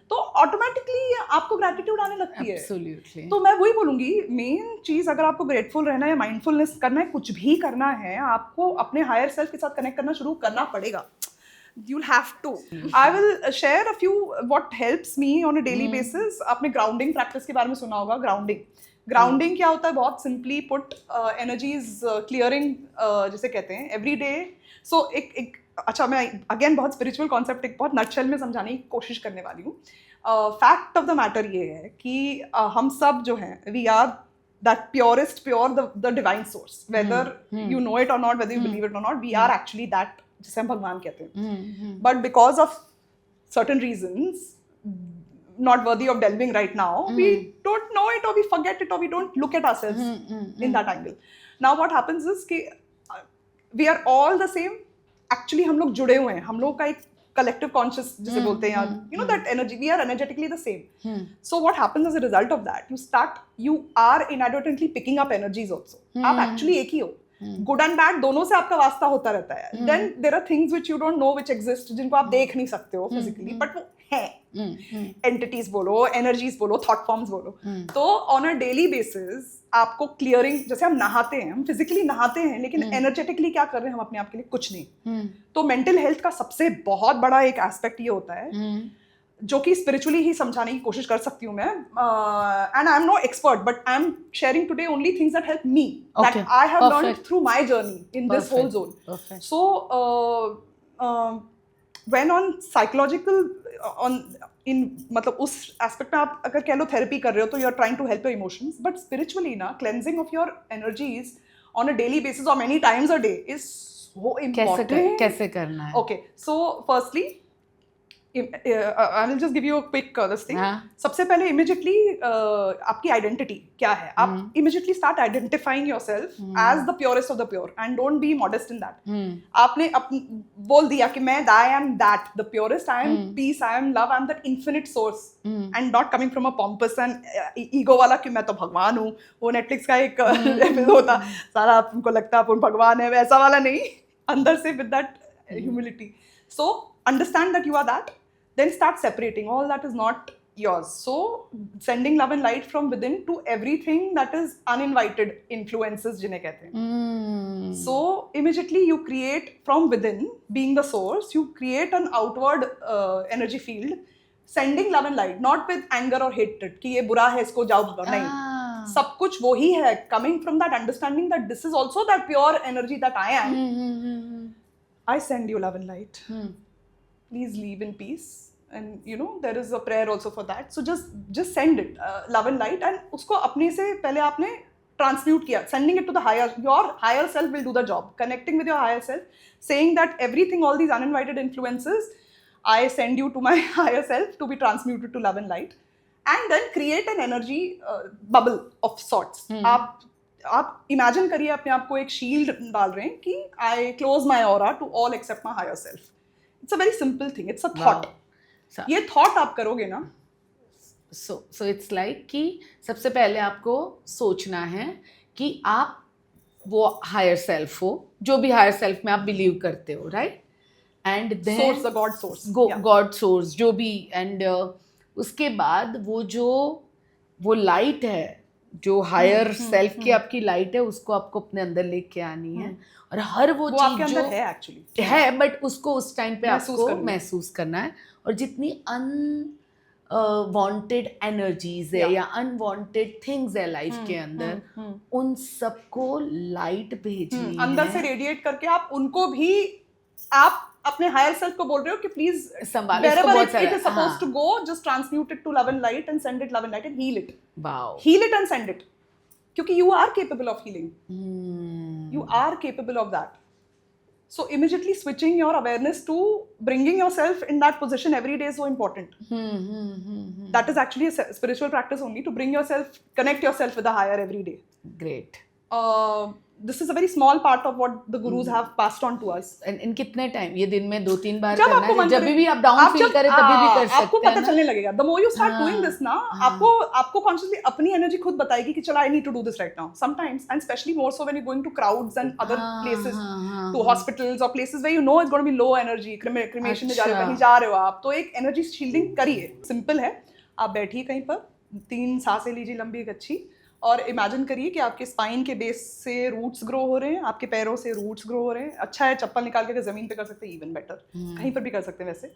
तो ऑटोमेटिकली आपको ग्रैटिट्यूड आने लगती है. Absolutely. तो मैं वही बोलूंगी, मेन चीज, अगर आपको ग्रेटफुल रहना है या माइंडफुलनेस करना है, कुछ भी करना है, आपको अपने हायर सेल्फ के साथ कनेक्ट करना शुरू करना पड़ेगा. You'll have to. I will share a few what helps me on a daily basis. आपने ग्राउंडिंग प्रैक्टिस के बारे में सुना होगा. ग्राउंडिंग क्या होता है? बहुत सिंपली पुट, एनर्जीज क्लियरिंग जिसे कहते हैं, एवरी डे. सो एक अच्छा, मैं अगेन बहुत स्पिरिचुअल कॉन्सेप्ट एक बहुत नटशेल में समझाने की कोशिश करने वाली हूँ. फैक्ट ऑफ द मैटर ये है कि हम सब जो हैं, we are that purest pure, the divine source, whether you know it or not, whether you believe it or not, we are actually that, जिसे हम भगवान कहते हैं. But because of certain reasons not worthy of delving right now, we don't know it, or we forget it, or we don't look at ourselves in that angle. Now what happens is कि we are all the same. Actually हम लोग जुड़े हुए हैं, हम लोग का एक collective conscious जिसे बोलते हैं, you know, that energy, we are energetically the same. So what happens as a result of that, you are inadvertently picking up energies also. आप actually एक ही हो. Good and bad दोनों से आपका वास्ता होता रहता है. Then there are things which you don't know which exist, जिनको आप देख नहीं सकते हो physically, but वो हैं. Entities बोलो, energies बोलो, thought forms बोलो. तो on a daily basis आपको क्लियरिंग, जैसे हम नहाते हैं, हम फिजिकली नहाते हैं, लेकिन एनर्जेटिकली क्या कर रहे हैं हम अपने आप के लिए? कुछ नहीं. तो मेंटल हेल्थ का सबसे बहुत बड़ा एक एस्पेक्ट ये होता है, जो कि स्पिरिचुअली ही समझाने की कोशिश कर सकती हूँ मैं. And I am no expert, but I am sharing today only things that help me, that I have learned through my journey in this whole zone. So when on psychological, in मतलब उस एस्पेक्ट में आप अगर कह लो थेरेपी कर रहे हो, तो you are trying to help your emotions. But spiritually ना, cleansing of your energies on a daily basis और many times a day is so important. कैसे करना है? Okay, so firstly I will just give you a quick this thing. सबसे पहले immediately आपकी identity क्या है? आप immediately start identifying yourself as the purest of the pure and don't be modest in that. आपने बोल दिया कि मैं I am that, the purest, I am peace, I am love, I am that infinite source, and not coming from a pompous and ego वाला कि मैं तो भगवान हूँ. वो Netflix का एक एपिसोड था, सारा आपको लगता है अपन भगवान है, वैसा वाला नहीं. अंदर से with that humility. So understand that you are that. Then start separating all that is not yours. So sending love and light from within to everything that is uninvited influences जिन्हें कहते हैं. So immediately you create from within, being the source, you create an outward energy field, sending love and light, not with anger or hatred कि ये बुरा है इसको जाओ भगाओ, नहीं. सब कुछ वो ही है, coming from that understanding that this is also that pure energy that I am. I send you love and light. Please live in peace. And you know, there is a prayer also for that. So just send it, love and light, and उसको अपने से पहले आपने transmute किया, sending it to the higher, your higher self will do the job, connecting with your higher self, saying that everything, all these uninvited influences, I send you to my higher self to be transmuted to love and light, and then create an energy bubble of sorts. आप इमेजिन करिए अपने आप को एक शील्ड डाल रहे हैं कि I close my aura to all except my higher self. It's a very simple thing, it's a thought. ये थॉट आप करोगे ना, सो इट्स लाइक कि सबसे पहले आपको सोचना है कि आप वो हायर सेल्फ हो, जो भी हायर सेल्फ में आप बिलीव करते हो, right? And then source, the god source, god source जो भी, एंड उसके बाद वो लाइट है जो हायर सेल्फ की आपकी लाइट है, उसको आपको अपने अंदर लेके आनी है. और हर वो चीज आपके जो अंदर है एक्चुअली है, बट उसको उस टाइम पे आपको महसूस करना है. और जितनी अनवांटेड एनर्जीज है या अनवांटेड थिंग्स है लाइफ के अंदर, उन सबको लाइट भेजनी है अंदर से रेडिएट करके. आप उनको भी, आप अपने हायर सेल्फ को बोल रहे हो कि प्लीज संभालो, it is supposed to go, just transmute it to love and light and send it love and light and heal it. Wow. Heal it and send it. Because you are capable of healing. You are capable of that. So immediately switching your awareness to bringing yourself in that position every day is so important. That is actually a spiritual practice only, to bring yourself, connect yourself with the higher every day. Great. This is a very small part of what the gurus have passed on to us. In कितने टाइम? ये दिन में 2-3 बार जब करना आपको है, मन जब करे, भी आप डाउन फील करें तभी भी कर सकते हैं. आपको पता चलने लगेगा. The more you start doing this ना, आपको consciously अपनी एनर्जी खुद बताएगी कि चलो I need to do this right now. Sometimes, and especially more so when you're going to crowds and other places, to hospitals or places where you know it's going to be low energy, cremation में जा रहे हो, कहीं जा रहे हो आप, तो एक एनर्जी शील्डिंग करिए. सिंपल है, आप बैठिए कहीं पर, 3 सांसें लीजिए लंबी एक अच्छी, और इमेजिन करिए कि आपके स्पाइन के बेस से रूट्स ग्रो हो रहे हैं, आपके पैरों से रूट्स ग्रो हो रहे हैं. अच्छा है चप्पल निकाल के जमीन पे कर सकते हैं, इवन बेटर, कहीं पर भी कर सकते हैं वैसे.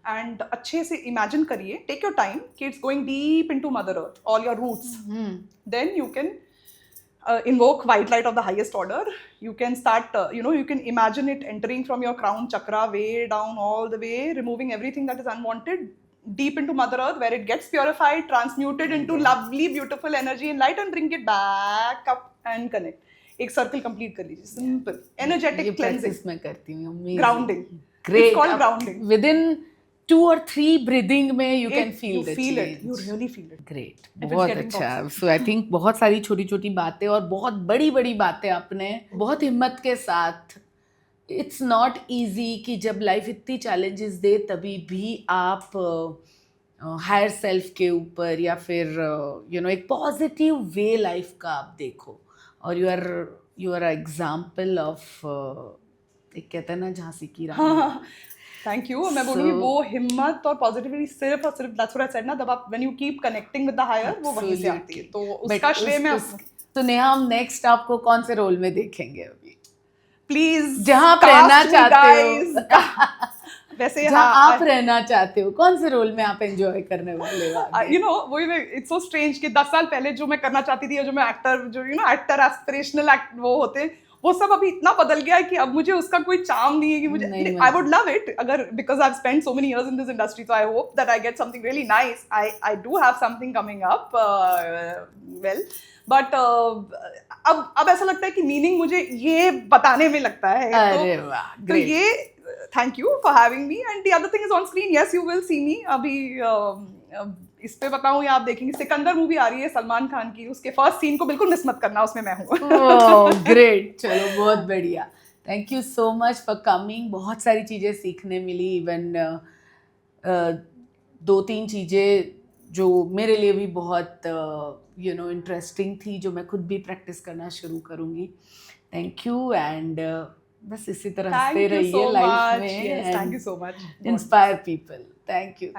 एंड अच्छे से इमेजिन करिए, टेक योर टाइम कि it's going deep into mother earth, all your roots. Then you can invoke white light of the highest order. You can start, you can imagine it entering from your crown chakra way down all the way, removing everything that is unwanted, deep into mother earth, where it gets purified, transmuted into lovely beautiful energy and light, and bring it back up and connect. एक सर्कल कंप्लीट कर लीजिए. सिंपल एनर्जेटिक क्लेंजिंग मैं करती हूँ. Grounding. Great. It's called grounding. Within 2 or 3 breathing में you can feel the feel change. it. You really feel it. Great. बहुत अच्छा. So I think बहुत सारी छोटी छोटी बातें और बहुत बड़ी बड़ी बातें आपने बहुत हिम्मत के साथ. It's not easy कि जब लाइफ इतनी चैलेंजेस दे तभी भी आप हायर सेल्फ के ऊपर या फिर एक पॉजिटिव वे लाइफ का आप देखो. और यू आर एग्जाम्पल ऑफ, एक कहते हैं ना झांसी की रानी. Thank you. मैं बोलूँगी वो हिम्मत और पॉजिटिविटी सिर्फ और सिर्फ, दैट्स व्हाट आई सेड ना, जब आप when you keep connecting with the higher, वो वहीं से आती है. तो उसका श्रेय मैं. तो नेहा, हम नेक्स्ट आपको कौन से रोल में देखेंगे अभी? प्लीज, जहाँ आप रहना चाहते हो, वैसे जहाँ आप रहना चाहते हो, कौन से रोल में आप एंजॉय करने वाले हो? वही, इट्स सो स्ट्रेंज कि 10 साल पहले जो मैं करना चाहती थी, जो मैं एक्टर एस्पिरेशनल एक्ट वो होते हैं, वो सब अभी इतना बदल गया है कि अब मुझे उसका कोई चार्म नहीं है कि मुझे. आई वुड लव इट अगर, because I have spent so many years in this industry, so I hope that I get something really nice. I do have something coming up, well, but अब ऐसा लगता है कि मीनिंग मुझे ये बताने में लगता है. अरे वाह, तो ये, thank you for having me. And the other thing is on screen, yes, you will see me. अभी इस पे बताऊँ या आप देखेंगे, सिकंदर मूवी आ रही है सलमान खान की, उसके फर्स्ट सीन को बिल्कुल मिस मत करना, उसमें मैं हूँ. ग्रेट. चलो, बहुत बढ़िया. Thank you so much for coming. बहुत सारी चीज़ें सीखने मिली. इवन 2-3 चीज़ें जो मेरे लिए भी बहुत इंटरेस्टिंग थी, जो मैं खुद भी प्रैक्टिस करना शुरू करूँगी. Thank you. एंड बस इसी तरह हंसते रहिए लाइफ में. Yes, thank you so much. Inspire people. Thank you.